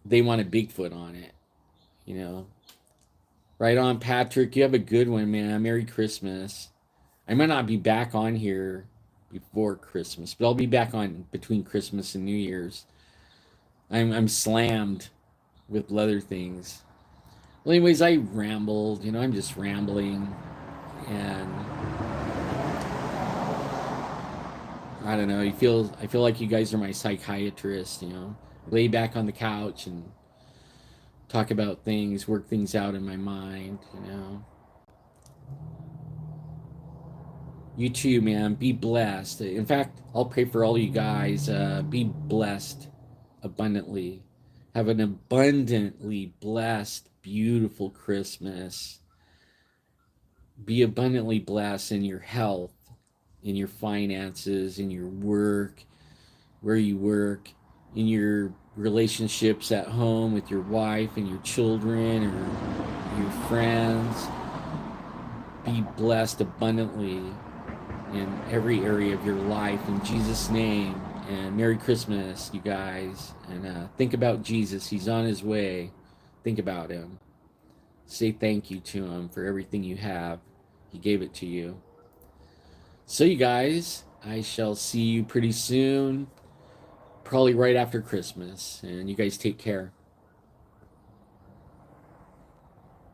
they want a Bigfoot on it, you know. Right on, Patrick. You have a good one, man. Merry Christmas. I might not be back on here before Christmas, but I'll be back on between Christmas and New Year's. I'm slammed with leather things. Well, anyways, I rambled. I'm just rambling, and I don't know. I feel like you guys are my psychiatrist. Lay back on the couch and talk about things, work things out in my mind. You too, man. Be blessed. In fact, I'll pray for all you guys. Be blessed abundantly. Have an abundantly blessed, beautiful Christmas. Be abundantly blessed in your health, in your finances, in your work, where you work, in your relationships at home with your wife and your children or your friends. Be blessed abundantly in every area of your life in Jesus' name. And Merry Christmas, you guys. And think about Jesus. He's on his way. Think about him. Say thank you to him for everything you have. He gave it to you. So, you guys, I shall see you pretty soon, probably right after Christmas. And you guys take care.